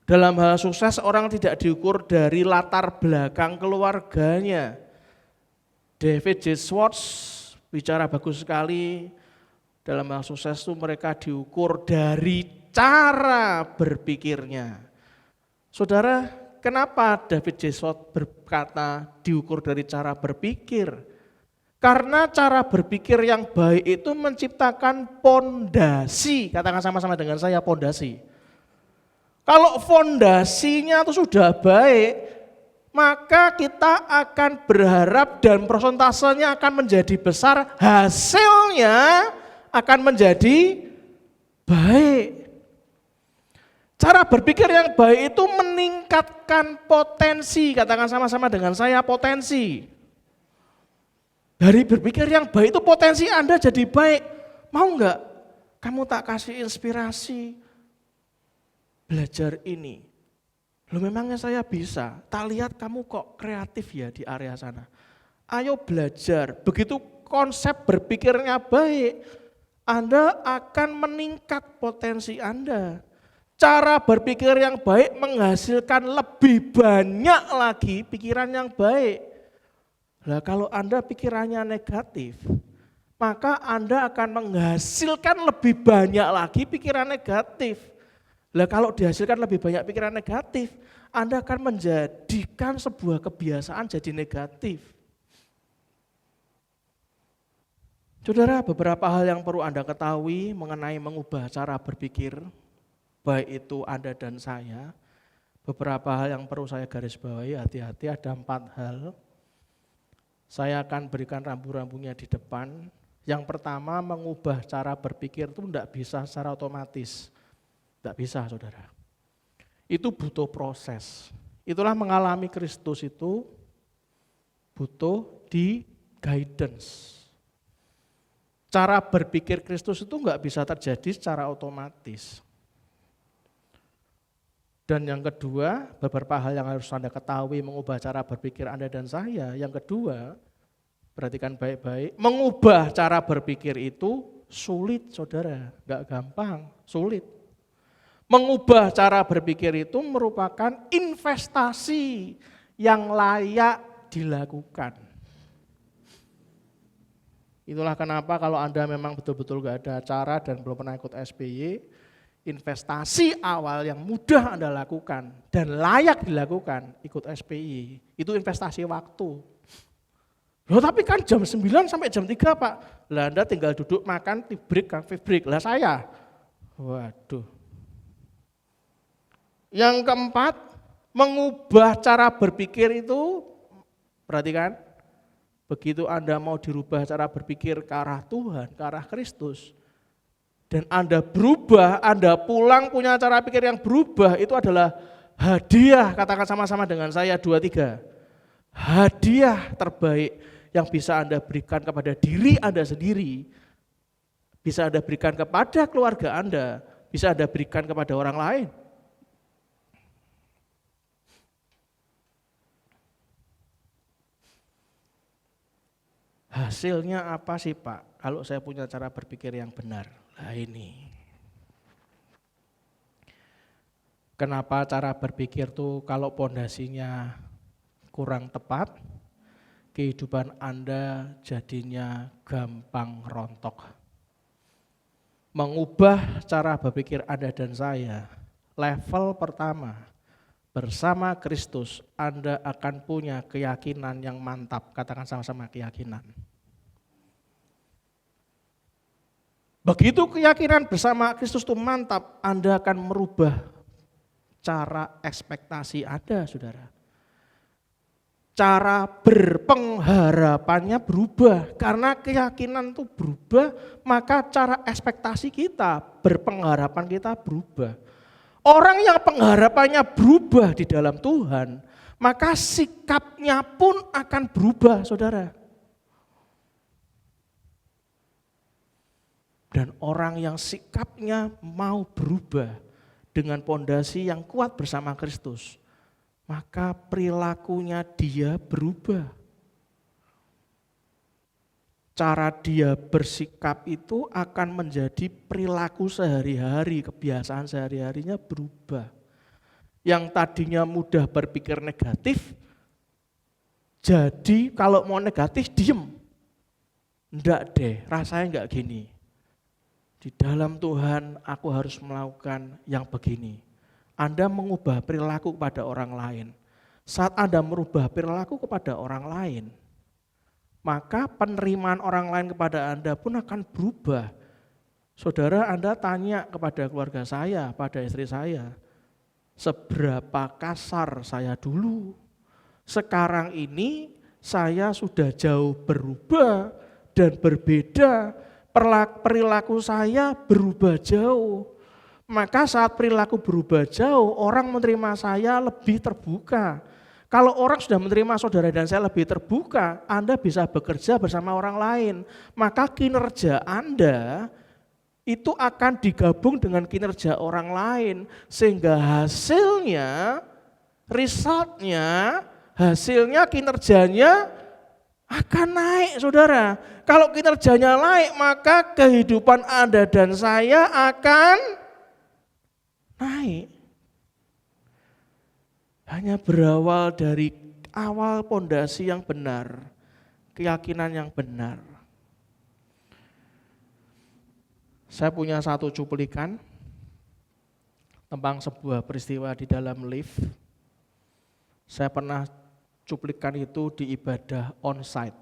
Dalam hal sukses, orang tidak diukur dari latar belakang keluarganya. David J. Schwartz bicara bagus sekali, dalam hal sukses itu mereka diukur dari cara berpikirnya. Saudara, kenapa David J. Schwartz berkata diukur dari cara berpikir? Karena cara berpikir yang baik itu menciptakan pondasi. Katakan sama-sama dengan saya, pondasi. Kalau fondasinya itu sudah baik, maka kita akan berharap dan persentasenya akan menjadi besar, hasilnya akan menjadi baik. Cara berpikir yang baik itu meningkatkan potensi, katakan sama-sama dengan saya, potensi. Dari berpikir yang baik itu potensi Anda jadi baik. Mau enggak kamu tak kasih inspirasi belajar ini? Loh memangnya saya bisa, tak lihat kamu kok kreatif ya di area sana. Ayo belajar, begitu konsep berpikirnya baik, Anda akan meningkat potensi Anda. Cara berpikir yang baik menghasilkan lebih banyak lagi pikiran yang baik. Nah, kalau Anda pikirannya negatif, maka Anda akan menghasilkan lebih banyak lagi pikiran negatif. Nah, kalau dihasilkan lebih banyak pikiran negatif, Anda akan menjadikan sebuah kebiasaan jadi negatif. Saudara, beberapa hal yang perlu Anda ketahui mengenai mengubah cara berpikir, baik itu Anda dan saya. Beberapa hal yang perlu saya garis bawahi, hati-hati, ada 4 hal. Saya akan berikan rambu-rambunya di depan. Yang pertama, mengubah cara berpikir itu tidak bisa secara otomatis. Tidak bisa, saudara. Itu butuh proses. Itulah mengalami Kristus itu butuh di guidance. Cara berpikir Kristus itu enggak bisa terjadi secara otomatis. Dan yang kedua, beberapa hal yang harus Anda ketahui mengubah cara berpikir Anda dan saya. Yang kedua, perhatikan baik-baik, mengubah cara berpikir itu sulit, saudara. Enggak gampang, sulit. Mengubah cara berpikir itu merupakan investasi yang layak dilakukan. Itulah kenapa kalau Anda memang betul-betul enggak ada acara dan belum pernah ikut SPY, investasi awal yang mudah Anda lakukan dan layak dilakukan ikut SPY, itu investasi waktu. Loh tapi kan jam 9 sampai jam 3 Pak, lah Anda tinggal duduk makan, break, coffee break, lah saya. Waduh. Yang keempat, mengubah cara berpikir itu, perhatikan, begitu Anda mau dirubah cara berpikir ke arah Tuhan, ke arah Kristus, dan Anda berubah, Anda pulang punya cara pikir yang berubah, itu adalah hadiah, katakan sama-sama dengan saya 2, 3. Hadiah terbaik yang bisa Anda berikan kepada diri Anda sendiri, bisa Anda berikan kepada keluarga Anda, bisa Anda berikan kepada orang lain. Hasilnya apa sih Pak, kalau saya punya cara berpikir yang benar? Nah ini. Kenapa cara berpikir tuh kalau pondasinya kurang tepat, kehidupan Anda jadinya gampang rontok. Mengubah cara berpikir Anda dan saya, level pertama, bersama Kristus Anda akan punya keyakinan yang mantap, katakan sama-sama keyakinan. Begitu keyakinan bersama Kristus itu mantap, Anda akan merubah cara ekspektasi Anda, saudara. Cara berpengharapannya berubah, karena keyakinan itu berubah, maka cara ekspektasi kita, berpengharapan kita berubah. Orang yang pengharapannya berubah di dalam Tuhan, maka sikapnya pun akan berubah, saudara. Dan orang yang sikapnya mau berubah dengan pondasi yang kuat bersama Kristus, maka perilakunya dia berubah. Cara dia bersikap itu akan menjadi perilaku sehari-hari, kebiasaan sehari-harinya berubah. Yang tadinya mudah berpikir negatif, jadi kalau mau negatif diem. Enggak deh, rasanya enggak gini. Di dalam Tuhan aku harus melakukan yang begini. Anda mengubah perilaku kepada orang lain. Saat Anda merubah perilaku kepada orang lain, maka penerimaan orang lain kepada Anda pun akan berubah. Saudara, Anda tanya kepada keluarga saya, pada istri saya, seberapa kasar saya dulu. Sekarang ini saya sudah jauh berubah dan berbeda. Perilaku saya berubah jauh. Maka saat perilaku berubah jauh, orang menerima saya lebih terbuka. Kalau orang sudah menerima saudara dan saya lebih terbuka, Anda bisa bekerja bersama orang lain. Maka kinerja Anda itu akan digabung dengan kinerja orang lain. Sehingga hasilnya, hasilnya kinerjanya akan naik saudara. Kalau kinerjanya naik, maka kehidupan Anda dan saya akan naik. Hanya berawal dari awal pondasi yang benar, keyakinan yang benar. Saya punya satu cuplikan tentang sebuah peristiwa di dalam lift. Saya pernah cuplikan itu di ibadah onsite.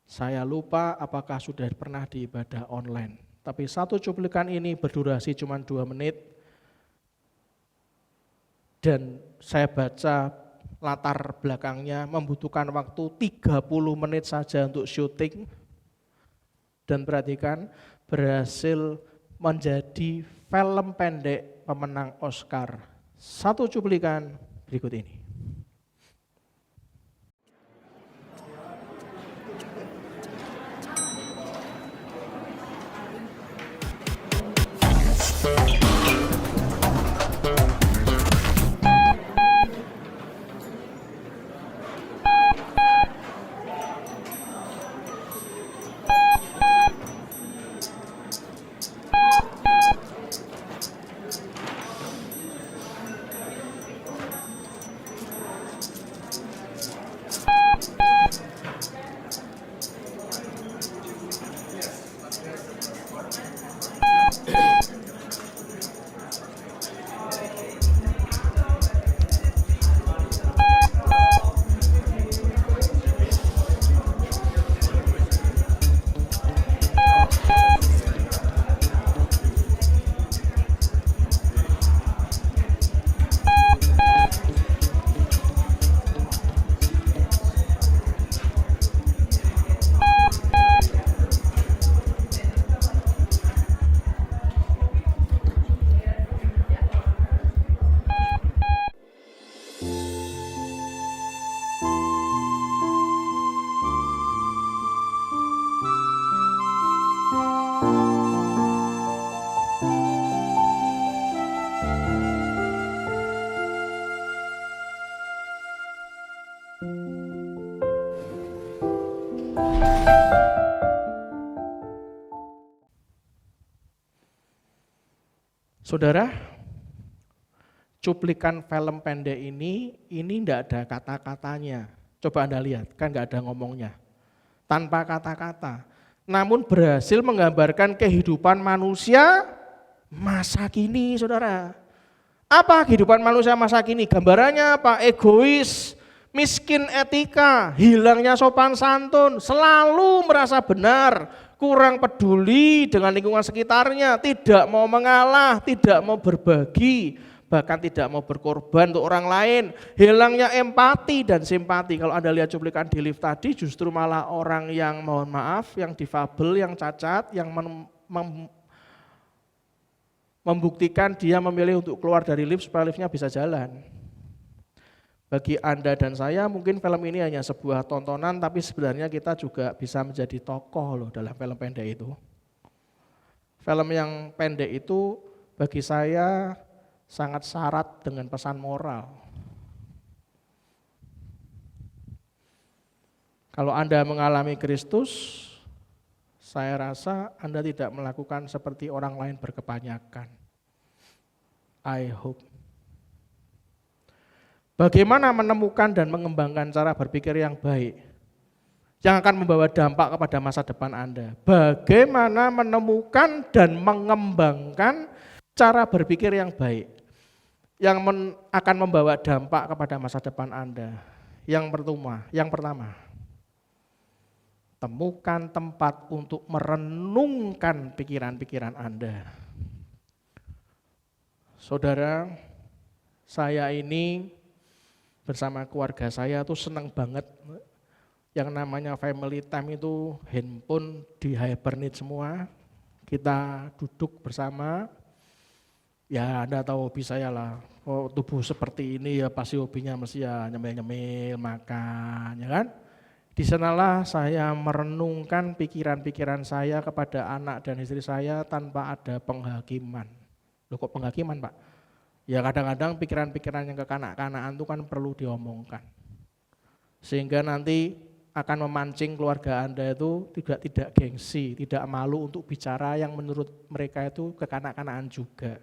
Saya lupa apakah sudah pernah di ibadah online. Tapi satu cuplikan ini berdurasi cuma 2 menit. Dan saya baca latar belakangnya membutuhkan waktu 30 menit saja untuk syuting. Dan perhatikan, berhasil menjadi film pendek pemenang Oscar. Satu cuplikan berikut ini. Saudara, cuplikan film pendek ini enggak ada kata-katanya. Coba Anda lihat, kan enggak ada ngomongnya. Tanpa kata-kata. Namun berhasil menggambarkan kehidupan manusia masa kini, saudara. Apa kehidupan manusia masa kini? Gambarannya apa? Egois, miskin etika, hilangnya sopan santun, selalu merasa benar, kurang peduli dengan lingkungan sekitarnya, tidak mau mengalah, tidak mau berbagi, bahkan tidak mau berkorban untuk orang lain, hilangnya empati dan simpati. Kalau Anda lihat cuplikan di lift tadi, justru malah orang yang mohon maaf, yang difabel, yang cacat, yang membuktikan dia memilih untuk keluar dari lift supaya liftnya bisa jalan. Bagi Anda dan saya mungkin film ini hanya sebuah tontonan, tapi sebenarnya kita juga bisa menjadi tokoh loh dalam film pendek itu. Film yang pendek itu bagi saya sangat syarat dengan pesan moral. Kalau Anda mengalami Kristus, saya rasa Anda tidak melakukan seperti orang lain berkebanyakan. I hope. Bagaimana menemukan dan mengembangkan cara berpikir yang baik yang akan membawa dampak kepada masa depan Anda? Bagaimana menemukan dan mengembangkan cara berpikir yang baik yang akan membawa dampak kepada masa depan Anda? Yang pertama, temukan tempat untuk merenungkan pikiran-pikiran Anda. Saudara, Saya ini bersama keluarga saya tuh senang banget yang namanya family time itu handphone di hibernate semua. Kita duduk bersama, ya Anda tahu hobi saya lah, oh, tubuh seperti ini ya pasti hobinya mesti ya nyemil-nyemil, makan, ya kan? Di sanalah saya merenungkan pikiran-pikiran saya kepada anak dan istri saya tanpa ada penghakiman. Loh kok penghakiman Pak? Ya kadang-kadang pikiran-pikiran yang kekanak-kanakan itu kan perlu diomongkan. Sehingga nanti akan memancing keluarga Anda itu tidak gengsi, tidak malu untuk bicara yang menurut mereka itu kekanak-kanakan juga.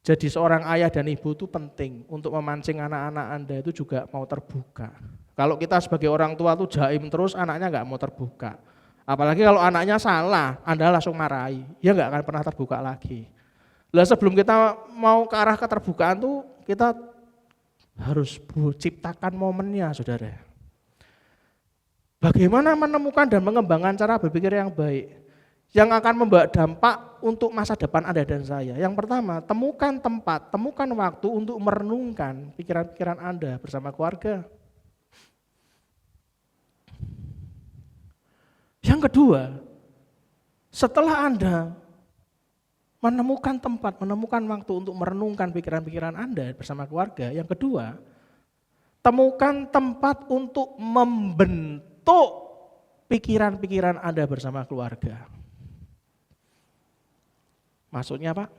Jadi seorang ayah dan ibu itu penting untuk memancing anak-anak Anda itu juga mau terbuka. Kalau kita sebagai orang tua tuh jaim terus, anaknya nggak mau terbuka. Apalagi kalau anaknya salah, Anda langsung marahi, ya nggak akan pernah terbuka lagi. Lah sebelum kita mau ke arah keterbukaan tuh kita harus ciptakan momennya, saudara. Bagaimana menemukan dan mengembangkan cara berpikir yang baik yang akan membawa dampak untuk masa depan Anda dan saya. Yang pertama, temukan tempat, temukan waktu untuk merenungkan pikiran-pikiran Anda bersama keluarga. Yang kedua, setelah Anda menemukan tempat, menemukan waktu untuk merenungkan pikiran-pikiran Anda bersama keluarga, yang kedua, temukan tempat untuk membentuk pikiran-pikiran Anda bersama keluarga. Maksudnya Pak,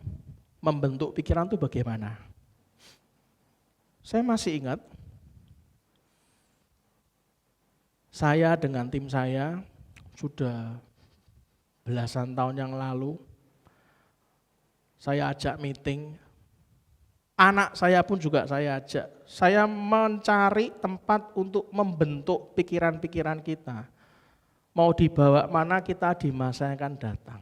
membentuk pikiran itu bagaimana? Saya masih ingat, saya dengan tim saya sudah belasan tahun yang lalu, saya ajak meeting, anak saya pun juga saya ajak. Saya mencari tempat untuk membentuk pikiran-pikiran kita. Mau dibawa mana kita di masa yang akan datang.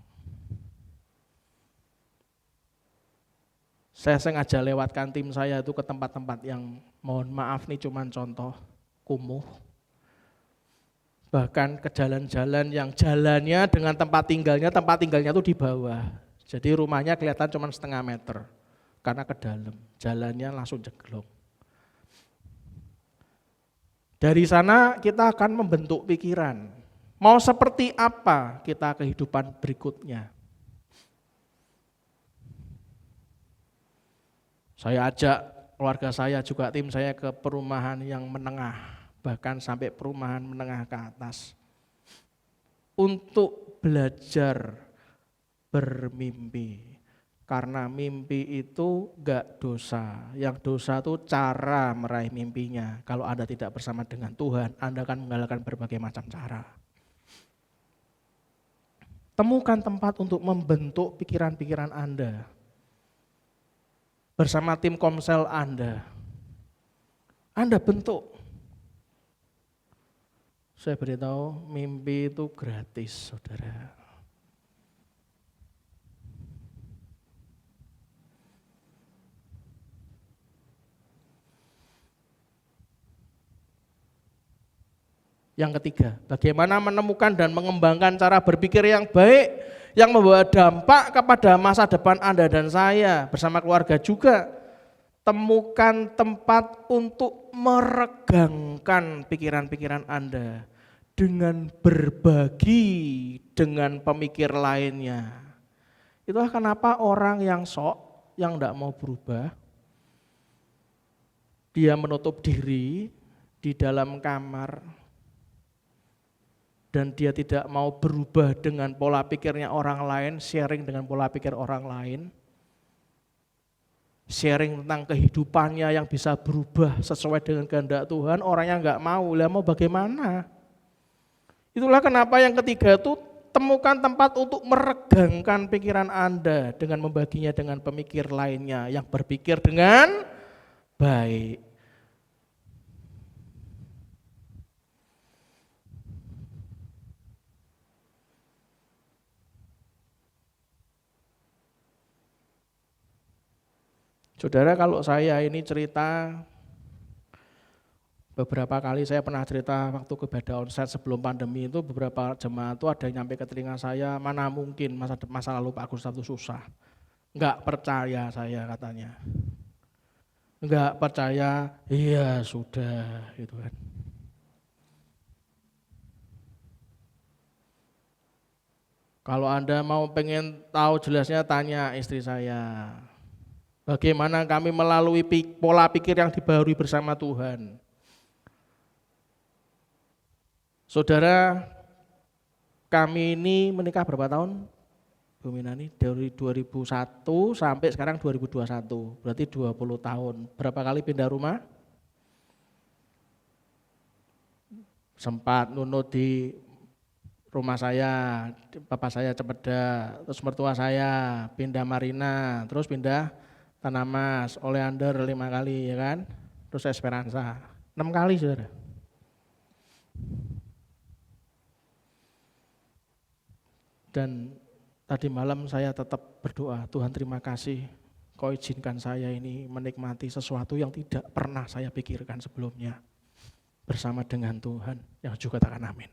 Saya sengaja lewatkan tim saya itu ke tempat-tempat yang mohon maaf nih cuman contoh kumuh. Bahkan ke jalan-jalan yang jalannya dengan tempat tinggalnya itu di bawah. Jadi rumahnya kelihatan cuma setengah meter karena ke dalam, jalannya langsung jeglong. Dari sana kita akan membentuk pikiran, mau seperti apa kita kehidupan berikutnya. Saya ajak keluarga saya juga tim saya ke perumahan yang menengah, bahkan sampai perumahan menengah ke atas. Untuk belajar bermimpi. Karena mimpi itu enggak dosa. Yang dosa itu cara meraih mimpinya. Kalau Anda tidak bersama dengan Tuhan, Anda akan menggalakkan berbagai macam cara. Temukan tempat untuk membentuk pikiran-pikiran Anda. Bersama tim komsel Anda bentuk. Saya beritahu, mimpi itu gratis, saudara. Yang ketiga, bagaimana menemukan dan mengembangkan cara berpikir yang baik yang membawa dampak kepada masa depan Anda dan saya bersama keluarga juga. Temukan tempat untuk meregangkan pikiran-pikiran Anda dengan berbagi dengan pemikir lainnya. Itulah kenapa orang yang sok, yang tidak mau berubah, dia menutup diri di dalam kamar, dan dia tidak mau berubah dengan pola pikirnya orang lain, sharing dengan pola pikir orang lain, sharing tentang kehidupannya yang bisa berubah sesuai dengan kehendak Tuhan, orangnya enggak mau, lah mau bagaimana? Itulah kenapa yang ketiga itu temukan tempat untuk meregangkan pikiran Anda dengan membaginya dengan pemikir lainnya yang berpikir dengan baik. Saudara, kalau saya ini cerita, beberapa kali saya pernah cerita waktu ibadah onsite sebelum pandemi itu, beberapa jemaat itu ada yang nyampe ke telinga saya, mana mungkin masa lalu Pak Agus itu susah. Enggak percaya saya katanya. Enggak percaya, iya sudah gitu kan. Kalau Anda mau pengen tahu jelasnya tanya istri saya. Bagaimana kami melalui pola pikir yang dibaharui bersama Tuhan. Saudara, kami ini menikah berapa tahun? Bu Minani, dari 2001 sampai sekarang 2021, berarti 20 tahun. Berapa kali pindah rumah? Sempat nunut di rumah saya, bapak saya Cepeda, terus mertua saya pindah Marina, terus pindah Tanah Mas, Oleander 5 kali ya kan, terus Esperanza 6 kali saudara. Dan tadi malam saya tetap berdoa, Tuhan terima kasih Kau izinkan saya ini menikmati sesuatu yang tidak pernah saya pikirkan sebelumnya bersama dengan Tuhan, yang juga katakan amin.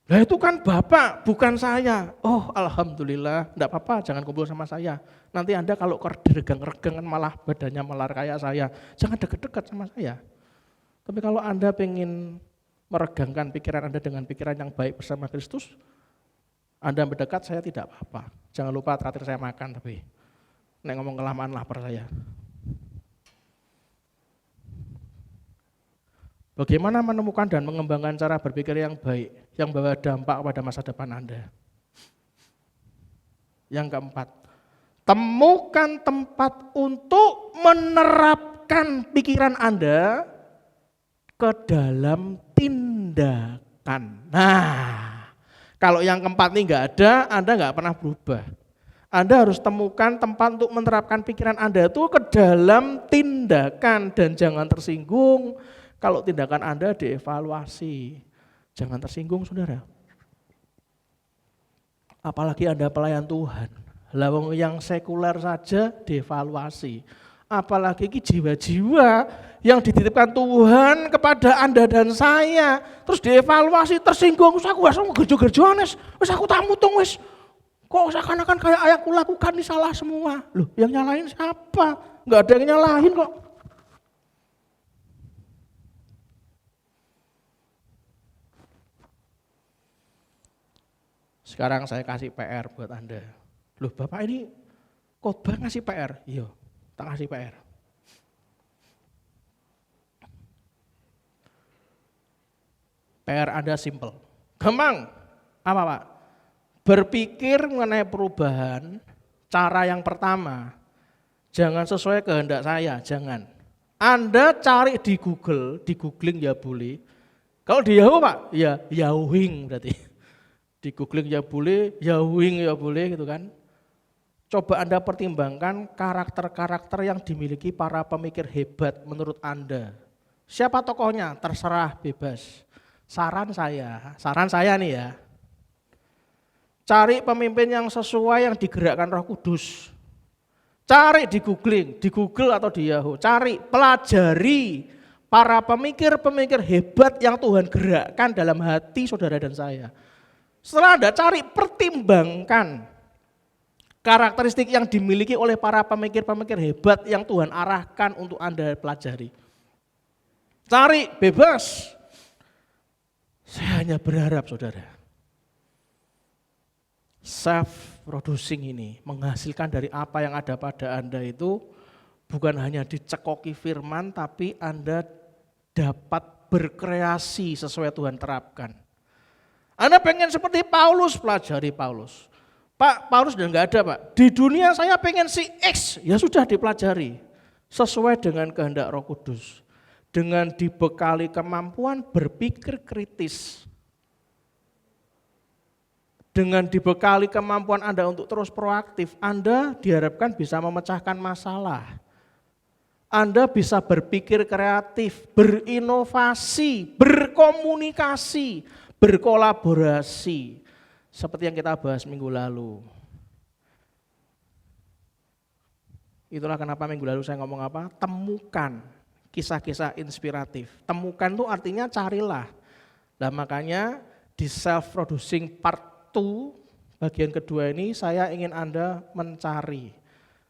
Lah itu kan Bapak, bukan saya. Oh alhamdulillah, enggak apa-apa, jangan kumpul sama saya. Nanti Anda kalau regang-regang malah badannya melar kayak saya, jangan dekat-dekat sama saya. Tapi kalau Anda pengen meregangkan pikiran Anda dengan pikiran yang baik bersama Kristus, Anda mendekat, saya tidak apa-apa. Jangan lupa terakhir saya makan, tapi nek ngomong kelamaan lapar saya. Bagaimana menemukan dan mengembangkan cara berpikir yang baik, yang bawa dampak pada masa depan Anda. Yang keempat, temukan tempat untuk menerapkan pikiran Anda ke dalam tindakan. Nah, kalau yang keempat ini enggak ada, Anda enggak pernah berubah. Anda harus temukan tempat untuk menerapkan pikiran Anda itu ke dalam tindakan dan jangan tersinggung. Kalau tindakan Anda dievaluasi, jangan tersinggung saudara. Apalagi Anda pelayan Tuhan, lawang yang sekuler saja dievaluasi. Apalagi jiwa-jiwa yang dititipkan Tuhan kepada Anda dan saya, terus dievaluasi, tersinggung, aku gerjo-gerjoan wis aku tak mutung wis. Kok seakan-akan kayak ayahku lakukan ini salah semua. Loh, yang nyalahin siapa? Enggak ada yang nyalahin kok. Sekarang saya kasih PR buat Anda. Loh Bapak ini khotbah ngasih PR? Iya, tak kasih PR. PR Anda simple. Gampang. Apa Pak? Berpikir mengenai perubahan, cara yang pertama, jangan sesuai kehendak saya, jangan. Anda cari di Google, di googling ya boleh. Kalau di Yahoo Pak, ya Yahooing berarti. Di googling ya boleh, Yahooing ya boleh gitu kan. Coba Anda pertimbangkan karakter-karakter yang dimiliki para pemikir hebat menurut Anda. Siapa tokohnya? Terserah, bebas. Saran saya nih ya. Cari pemimpin yang sesuai yang digerakkan Roh Kudus. Cari di googling, di Google atau di Yahoo. Cari, pelajari para pemikir-pemikir hebat yang Tuhan gerakkan dalam hati saudara dan saya. Setelah Anda cari, pertimbangkan karakteristik yang dimiliki oleh para pemikir-pemikir hebat yang Tuhan arahkan untuk Anda pelajari. Cari, bebas. Saya hanya berharap saudara, self-producing ini menghasilkan dari apa yang ada pada Anda itu bukan hanya dicekoki firman, tapi Anda dapat berkreasi sesuai Tuhan terapkan. Anda pengen seperti Paulus, pelajari Paulus. Pak, Paulus udah enggak ada Pak. Di dunia saya pengen si X, ya sudah dipelajari. Sesuai dengan kehendak Roh Kudus. Dengan dibekali kemampuan berpikir kritis. Dengan dibekali kemampuan Anda untuk terus proaktif, Anda diharapkan bisa memecahkan masalah. Anda bisa berpikir kreatif, berinovasi, berkomunikasi, berkolaborasi. Seperti yang kita bahas minggu lalu. Itulah kenapa minggu lalu saya ngomong apa? Temukan kisah-kisah inspiratif. Temukan itu artinya carilah. Nah makanya di self-producing part 2, bagian kedua ini saya ingin Anda mencari.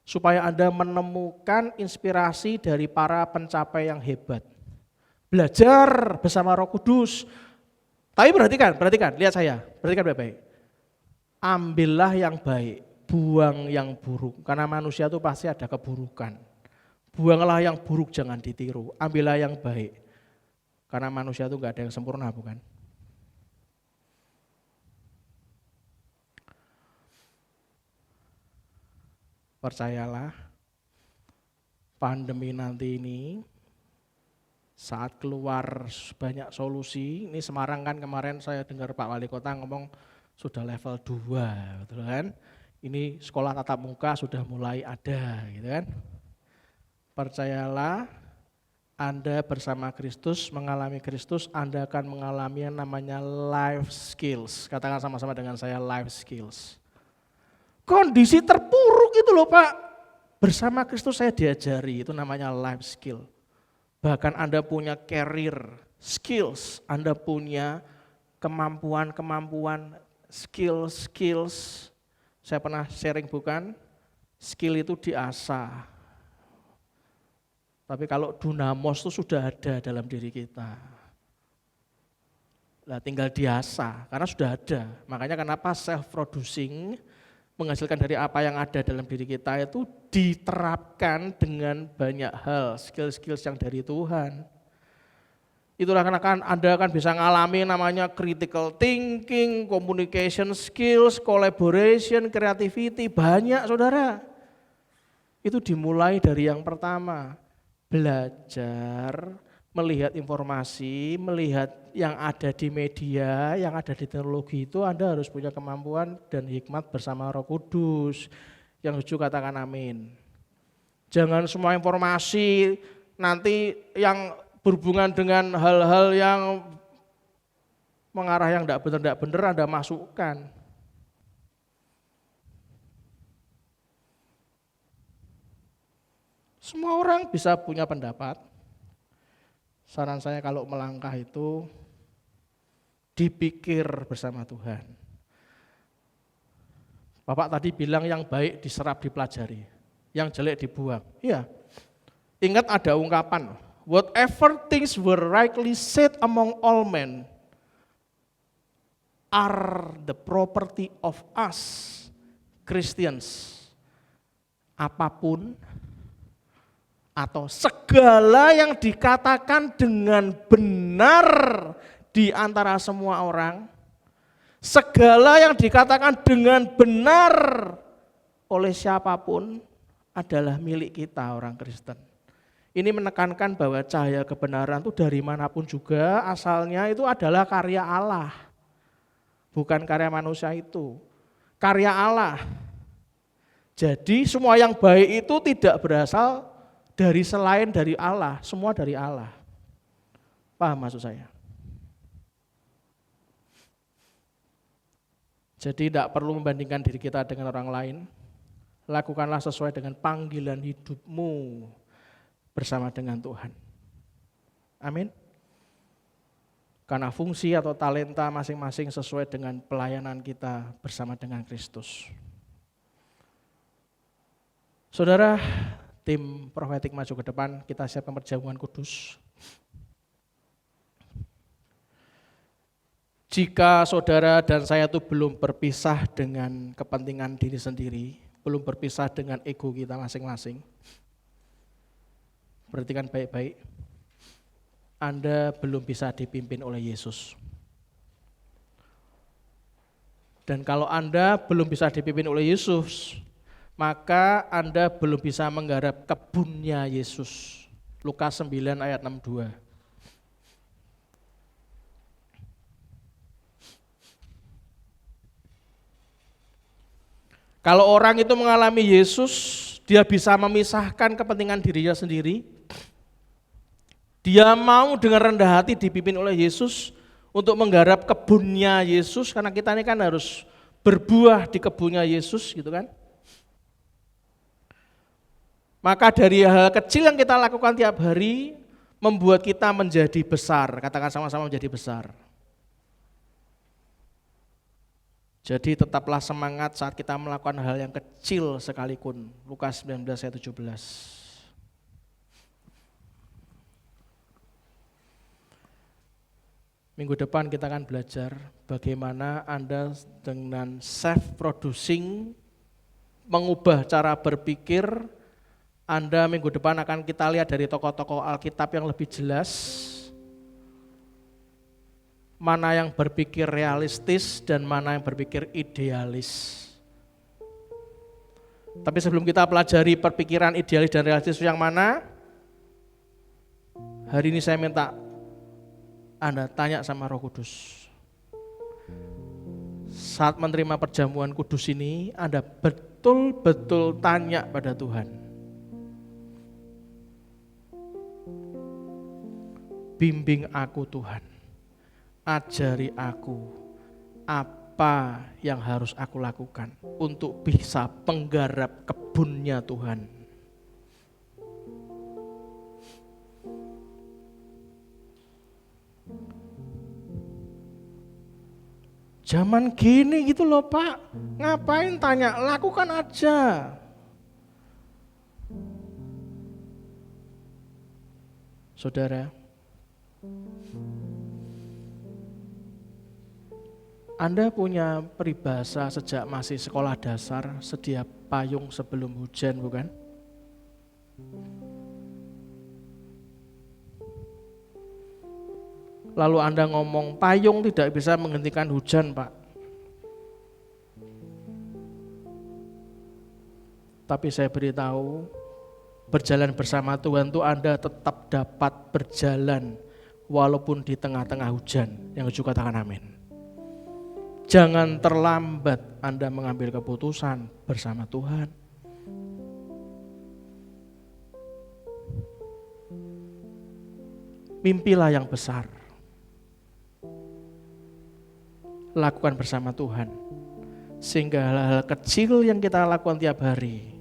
supaya Anda menemukan inspirasi dari para pencapai yang hebat. Belajar bersama Roh Kudus. Tapi perhatikan, lihat saya, perhatikan baik-baik. Ambillah yang baik, buang yang buruk. Karena manusia itu pasti ada keburukan. Buanglah yang buruk, jangan ditiru. Ambillah yang baik. Karena manusia itu enggak ada yang sempurna, bukan? Percayalah, pandemi nanti ini saat keluar banyak solusi. Ini Semarang kan kemarin saya dengar Pak Wali Kota ngomong sudah level 2, betul kan? Ini sekolah tatap muka sudah mulai ada, gitu kan? Percayalah, Anda bersama Kristus, mengalami Kristus, Anda akan mengalami yang namanya life skills. Katakan sama-sama dengan saya, life skills. Kondisi terpuruk itu loh Pak. Bersama Kristus saya diajari, itu namanya life skill. Bahkan Anda punya career skills, Anda punya kemampuan, skills. Saya pernah sharing bukan, skill itu diasah. Tapi kalau dunamos itu sudah ada dalam diri kita. Nah, tinggal diasah, karena sudah ada. Makanya kenapa self-producing, menghasilkan dari apa yang ada dalam diri kita itu diterapkan dengan banyak hal, skill-skills yang dari Tuhan. Itulah karena Anda akan bisa ngalami namanya critical thinking, communication skills, collaboration, creativity, banyak saudara. Itu dimulai dari yang pertama, belajar, melihat informasi, melihat yang ada di media, yang ada di teknologi itu Anda harus punya kemampuan dan hikmat bersama Roh Kudus. Yang setuju katakan amin. Jangan semua informasi nanti yang berhubungan dengan hal-hal yang mengarah yang tidak benar Anda masukkan. Semua orang bisa punya pendapat. Saran saya kalau melangkah itu dipikir bersama Tuhan. Bapak tadi bilang yang baik diserap dipelajari, yang jelek dibuang. Iya, ingat ada ungkapan, whatever things were rightly said among all men are the property of us, Christians. Apapun atau segala yang dikatakan dengan benar di antara semua orang, segala yang dikatakan dengan benar oleh siapapun adalah milik kita orang Kristen. Ini menekankan bahwa cahaya kebenaran itu dari manapun juga asalnya itu adalah karya Allah, bukan karya manusia itu, karya Allah. Jadi semua yang baik itu tidak berasal dari selain dari Allah, semua dari Allah. Paham maksud saya? Jadi tidak perlu membandingkan diri kita dengan orang lain. Lakukanlah sesuai dengan panggilan hidupmu bersama dengan Tuhan. Amin. Karena fungsi atau talenta masing-masing sesuai dengan pelayanan kita bersama dengan Kristus. Saudara, tim Profetik maju ke depan, kita siapkan perjamuan kudus. Jika saudara dan saya itu belum berpisah dengan kepentingan diri sendiri, belum berpisah dengan ego kita masing-masing, perhatikan baik-baik, Anda belum bisa dipimpin oleh Yesus. Dan kalau Anda belum bisa dipimpin oleh Yesus, maka Anda belum bisa menggarap kebunnya Yesus. Lukas 9 ayat 62. Kalau orang itu mengalami Yesus, dia bisa memisahkan kepentingan dirinya sendiri. Dia mau dengan rendah hati dipimpin oleh Yesus untuk menggarap kebunnya Yesus, karena kita ini kan harus berbuah di kebunnya Yesus gitu kan. Maka dari hal kecil yang kita lakukan tiap hari membuat kita menjadi besar. Katakan sama-sama menjadi besar. Jadi tetaplah semangat saat kita melakukan hal yang kecil sekalipun. Lukas 19 ayat 17. Minggu depan kita akan belajar bagaimana Anda dengan self-producing, mengubah cara berpikir. Anda minggu depan akan kita lihat dari tokoh-tokoh Alkitab yang lebih jelas, mana yang berpikir realistis dan mana yang berpikir idealis. Tapi sebelum kita pelajari perpikiran idealis dan realistis yang mana, hari ini saya minta Anda tanya sama Roh Kudus. Saat menerima perjamuan kudus ini, Anda betul-betul tanya pada Tuhan. Bimbing aku Tuhan, ajari aku apa yang harus aku lakukan untuk bisa penggarap kebunnya Tuhan. Zaman gini gitu loh Pak, ngapain tanya, lakukan aja. Saudara, Anda punya peribahasa sejak masih sekolah dasar, sedia payung sebelum hujan, bukan? Lalu Anda ngomong, payung tidak bisa menghentikan hujan, Pak. Tapi saya beritahu, berjalan bersama Tuhan itu Anda tetap dapat berjalan walaupun di tengah-tengah hujan. Yang juga katakan amin. Jangan terlambat Anda mengambil keputusan bersama Tuhan. Mimpilah yang besar. Lakukan bersama Tuhan. Sehingga hal-hal kecil yang kita lakukan tiap hari,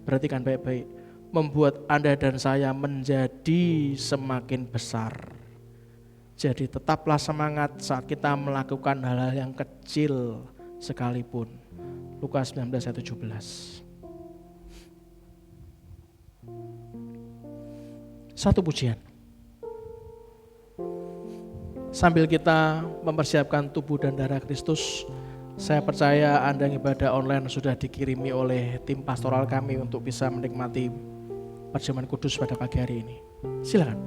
perhatikan baik-baik, membuat Anda dan saya menjadi semakin besar. Jadi tetaplah semangat saat kita melakukan hal-hal yang kecil sekalipun. Lukas 19 ayat 17. Satu pujian. Sambil kita mempersiapkan tubuh dan darah Kristus, saya percaya Anda yang ibadah online sudah dikirimi oleh tim pastoral kami untuk bisa menikmati perjamuan kudus pada pagi hari ini. Silakan.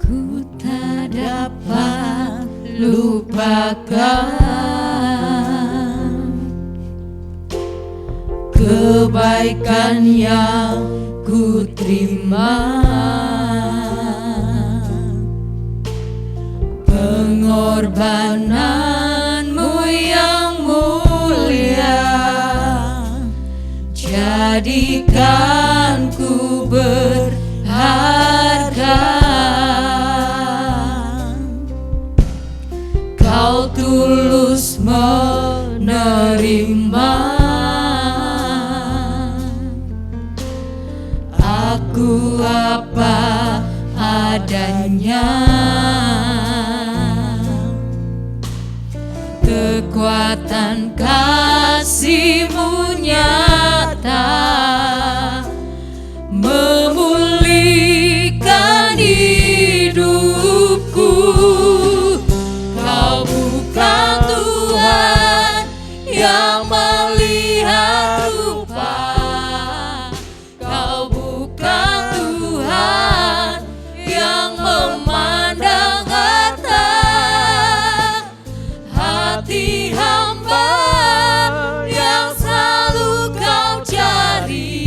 Ku tak dapat lupakan kebaikan yang ku terima, pengorbananmu yang mulia, jadikan ku berharga. Kau tulus menerima aku apa adanya. Kekuatan kasih-Mu nyata memulihkan hidupku. Kau bukan Tuhan yang melihat rupa, Kau bukan Tuhan yang memandang harta. Hati hamba yang selalu Kau cari,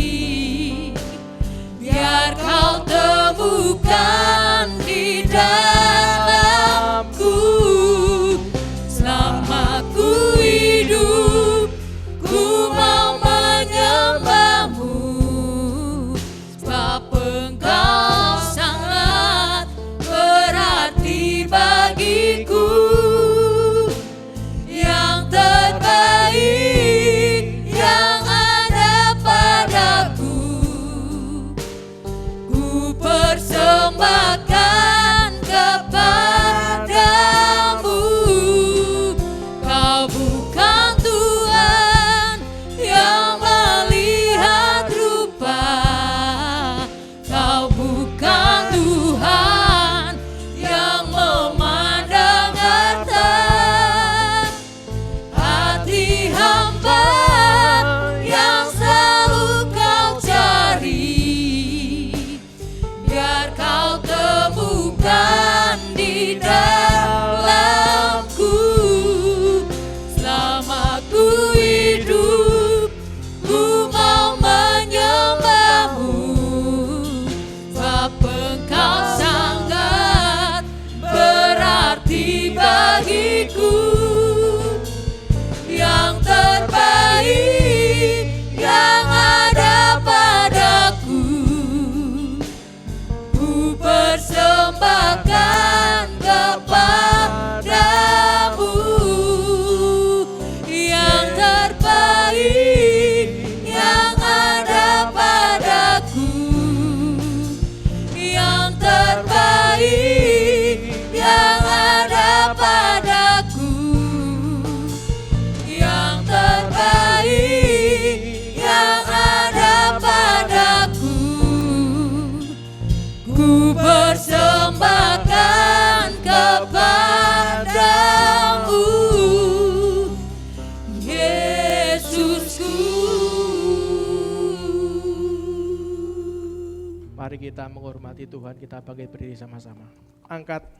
Mari kita menghormati Tuhan, kita bangkit berdiri sama-sama. Angkat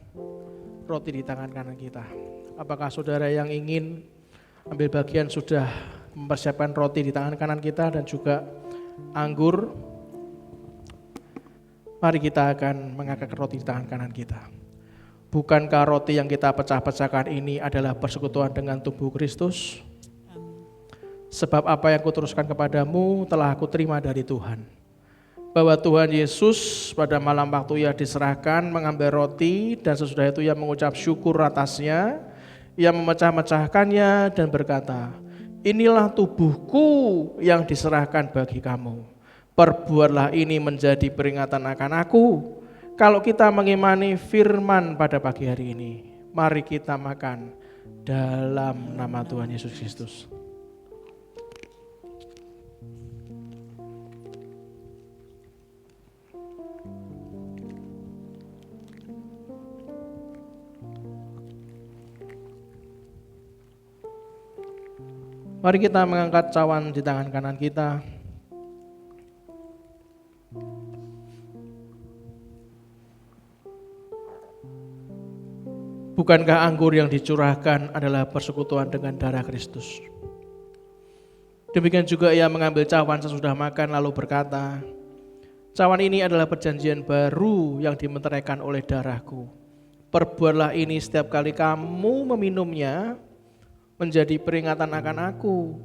roti di tangan kanan kita. Apakah saudara yang ingin ambil bagian sudah mempersiapkan roti di tangan kanan kita dan juga anggur? Mari kita akan mengangkat roti di tangan kanan kita. Bukankah roti yang kita pecah-pecahkan ini adalah persekutuan dengan tubuh Kristus? Sebab apa yang kuteruskan kepadamu telah aku terima dari Tuhan. Bahwa Tuhan Yesus pada malam waktu ia diserahkan mengambil roti dan sesudah itu ia mengucap syukur atasnya. Ia memecah-mecahkannya dan berkata, inilah tubuhku yang diserahkan bagi kamu. Perbuatlah ini menjadi peringatan akan aku. Kalau kita mengimani firman pada pagi hari ini, mari kita makan dalam nama Tuhan Yesus Kristus. Mari kita mengangkat cawan di tangan kanan kita. Bukankah anggur yang dicurahkan adalah persekutuan dengan darah Kristus? Demikian juga ia mengambil cawan sesudah makan lalu berkata, cawan ini adalah perjanjian baru yang dimeteraikan oleh darahku. Perbuatlah ini setiap kali kamu meminumnya menjadi peringatan akan aku.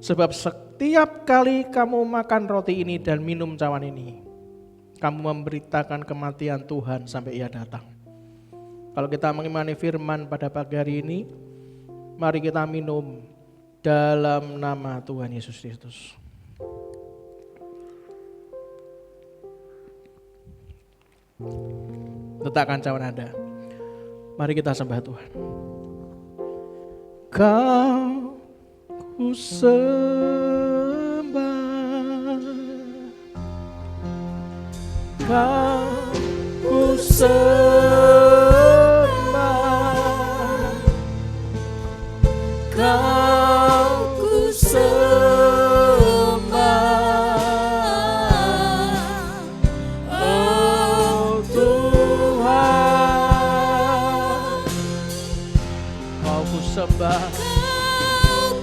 Sebab setiap kali kamu makan roti ini dan minum cawan ini, kamu memberitakan kematian Tuhan sampai ia datang. Kalau kita mengimani firman pada pagi hari ini, mari kita minum dalam nama Tuhan Yesus Kristus. Letakkan cawan Anda. Mari kita sembah Tuhan. Kau ku sembah, Kau ku sembah, Kau ku sembah, oh Tuhan. Kau ku sembah,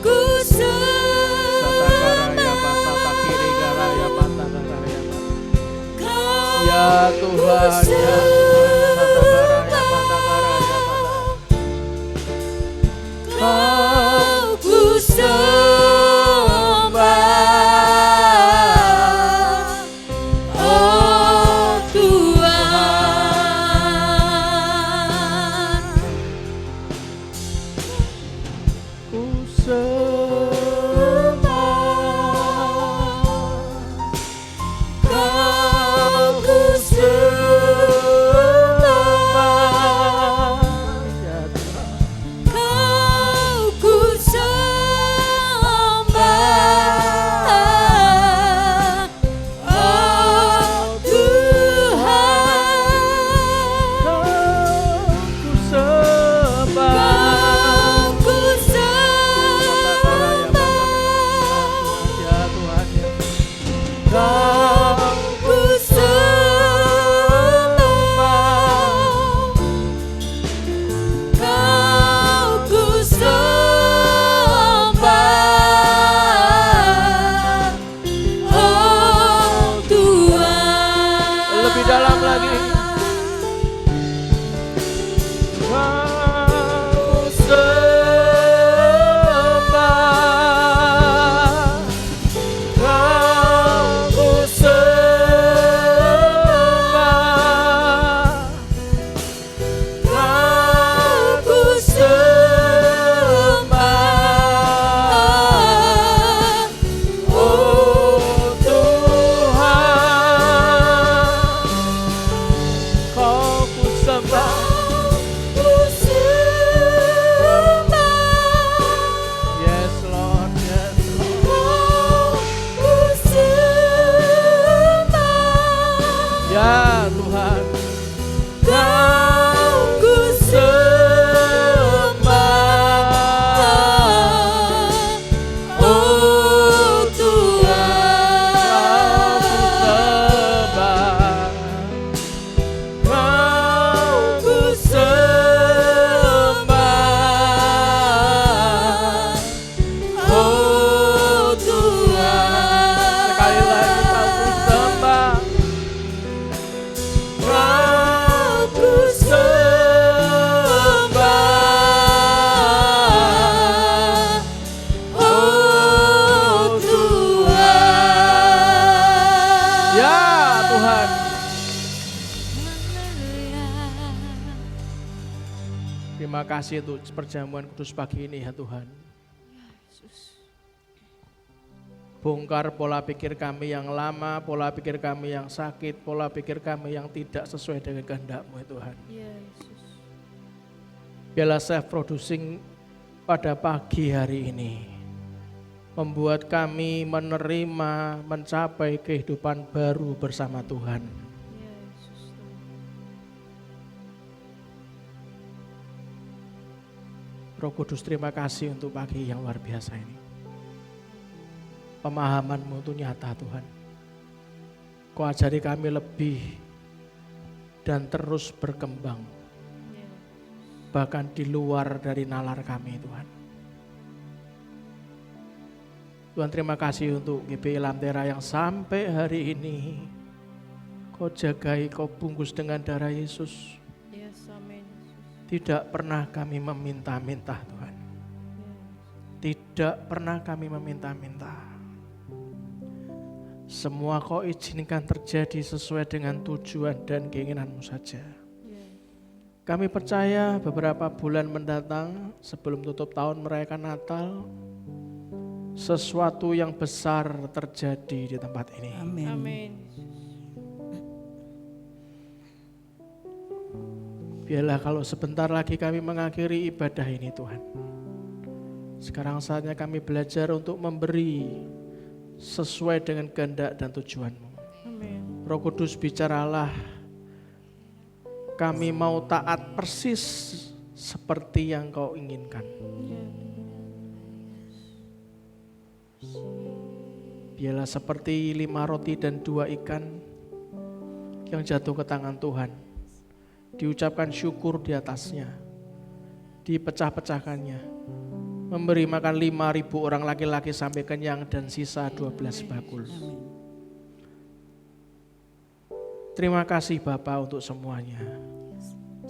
Ku sembah, ya Tuhan, ya Kau ku sembah, oh Tuhan. ku sembah, Kau ku sembah, Terima kasih untuk perjamuan kudus pagi ini ya Tuhan. Bongkar pola pikir kami yang lama, pola pikir kami yang sakit, pola pikir kami yang tidak sesuai dengan kehendak-Mu ya Tuhan. Biarlah self-producing pada pagi hari ini membuat kami menerima, mencapai kehidupan baru bersama Tuhan. Roh Kudus, terima kasih untuk pagi yang luar biasa ini. Pemahaman-Mu itu nyata Tuhan. Kau ajari kami lebih dan terus berkembang. Bahkan di luar dari nalar kami Tuhan. Tuhan, terima kasih untuk GPI Lantera yang sampai hari ini Kau jagai, Kau bungkus dengan darah Yesus. Tidak pernah kami meminta-minta Tuhan. Tidak pernah kami meminta-minta. Semua Kau izinkan terjadi sesuai dengan tujuan dan keinginan-Mu saja. Kami percaya beberapa bulan mendatang sebelum tutup tahun merayakan Natal, sesuatu yang besar terjadi di tempat ini. Amin. Biarlah kalau sebentar lagi kami mengakhiri ibadah ini Tuhan. Sekarang saatnya kami belajar untuk memberi sesuai dengan kehendak dan tujuan-Mu. Roh Kudus, bicaralah. Kami mau taat persis seperti yang Kau inginkan. Biarlah seperti 5 roti dan 2 ikan yang jatuh ke tangan Tuhan. Diucapkan syukur di atasnya, dipecah-pecahkannya, memberi makan 5.000 orang laki-laki sampai kenyang dan sisa 12 bakul. Terima kasih Bapa untuk semuanya.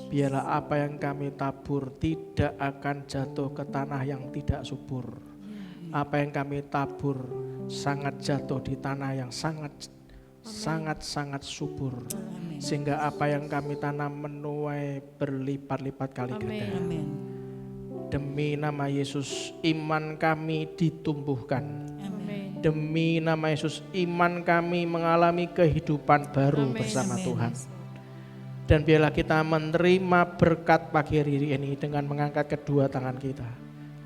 Biarlah apa yang kami tabur tidak akan jatuh ke tanah yang tidak subur. Apa yang kami tabur sangat jatuh di tanah yang sangat subur. Sehingga apa yang kami tanam menuai berlipat-lipat kali ganda. Demi nama Yesus iman kami ditumbuhkan. Demi nama Yesus iman kami mengalami kehidupan baru bersama Tuhan. Dan biarlah kita menerima berkat pagi hari ini dengan mengangkat kedua tangan kita.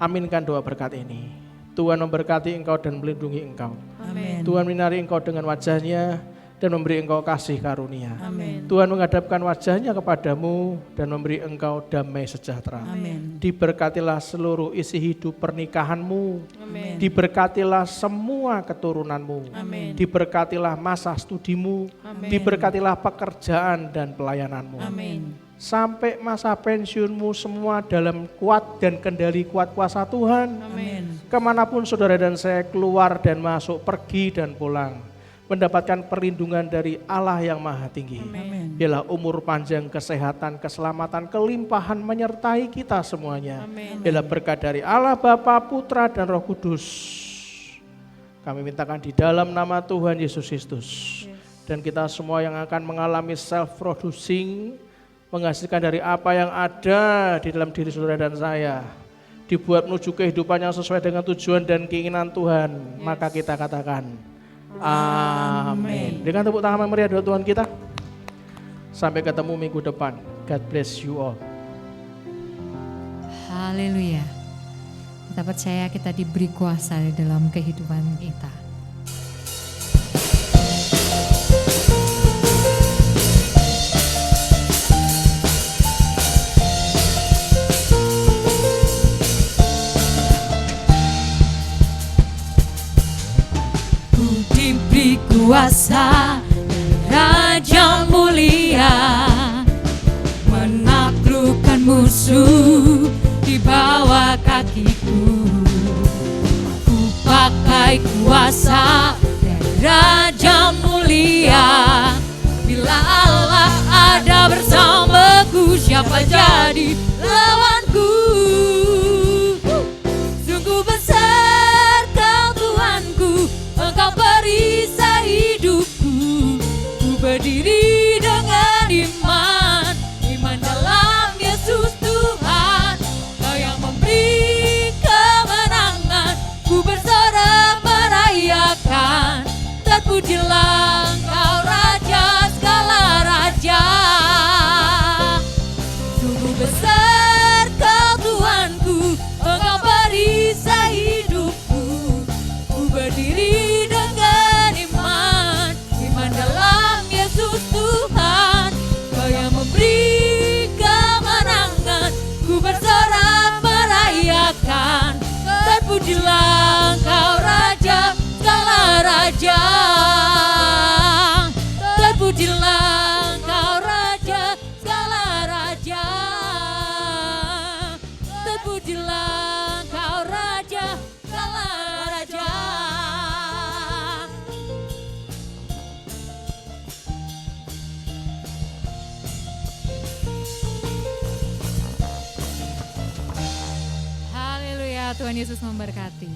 Aminkan doa berkat ini. Tuhan memberkati engkau dan melindungi engkau. Tuhan menyinari engkau dengan wajahnya dan memberi engkau kasih karunia. Tuhan menghadapkan wajahnya kepadamu dan memberi engkau damai sejahtera. Diberkatilah seluruh isi hidup pernikahanmu. Diberkatilah semua keturunanmu. Diberkatilah masa studimu. Diberkatilah pekerjaan dan pelayananmu. Sampai masa pensiunmu semua dalam kuat dan kendali kuat kuasa Tuhan. Kemanapun saudara dan saya keluar dan masuk, pergi dan pulang, mendapatkan perlindungan dari Allah yang Maha Tinggi. Biarlah umur panjang, kesehatan, keselamatan, kelimpahan menyertai kita semuanya. Biarlah berkat dari Allah Bapa, Putra dan Roh Kudus. Kami mintakan di dalam nama Tuhan Yesus Kristus. Dan kita semua yang akan mengalami self-producing, menghasilkan dari apa yang ada di dalam diri saudara dan saya, dibuat menuju kehidupan yang sesuai dengan tujuan dan keinginan Tuhan. Maka kita katakan amin. Dengan tepuk tangan meriah doa Tuhan kita. Sampai ketemu minggu depan. God bless you all. Haleluya. Kita percaya kita diberi kuasa di dalam kehidupan kita. Diberi kuasa Raja mulia, menaklukkan musuh di bawah kakiku. Ku pakai kuasa Raja mulia. Bila Allah ada bersamaku, siapa jadi lawanku? Sungguh besar Kau Tuhanku, Engkau perisai hidupku. Ku berdiri dengan iman dalam Yesus Tuhan. Sungguh besar Kau Tuhanku, Engkau perisai hidupku. Ku berdiri dengan iman, iman dalam Yesus Tuhan. Kau yang memberi kemenangan, ku bersorak merayakan. Terpujilah Engkau Raja, segala raja. Terpujilah Engkau Raja, segala raja. Terpujilah Engkau Raja, segala raja. Haleluya, Tuhan Yesus memberkati.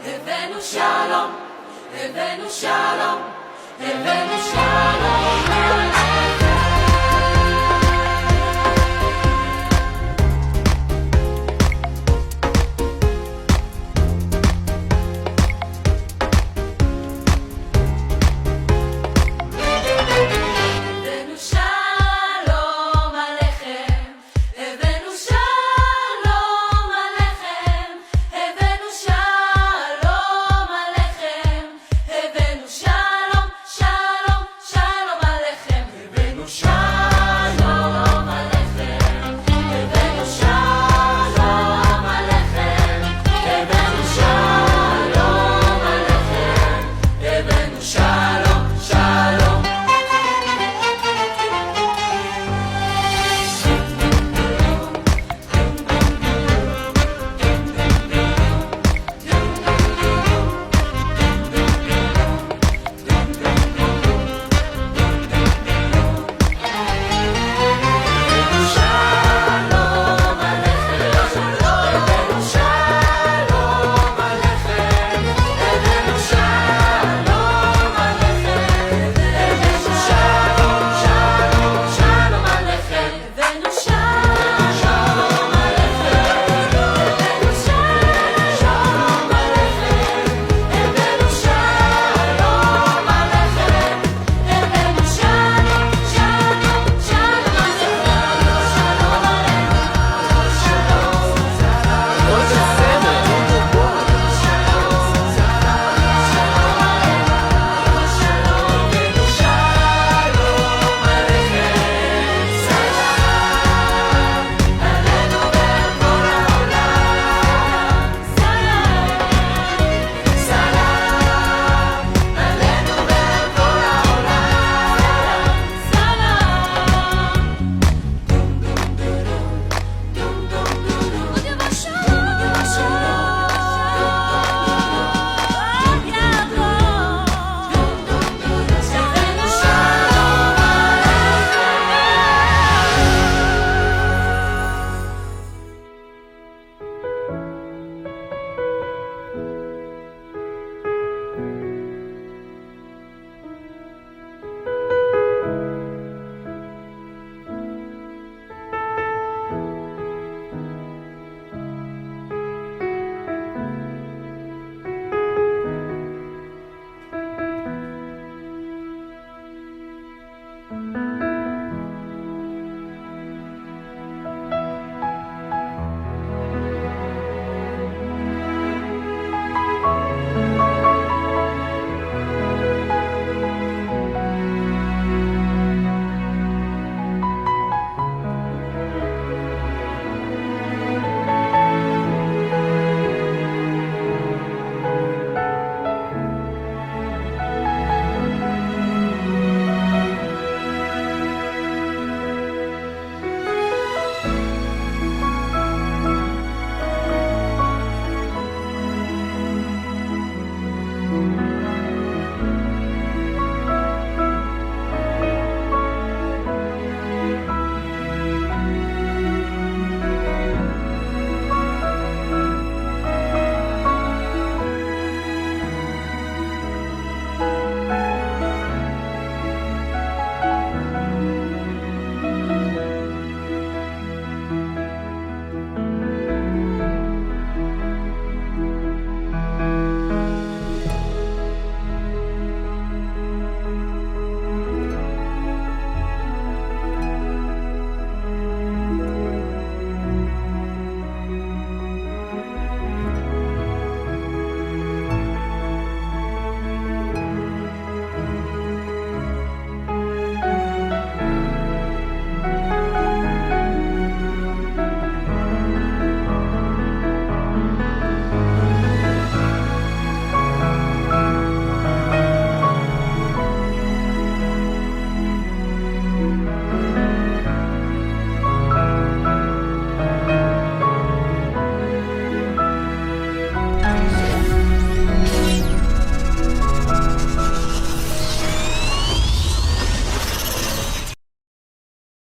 Revenu Shalom, Revenu Shalom, Revenu Shalom.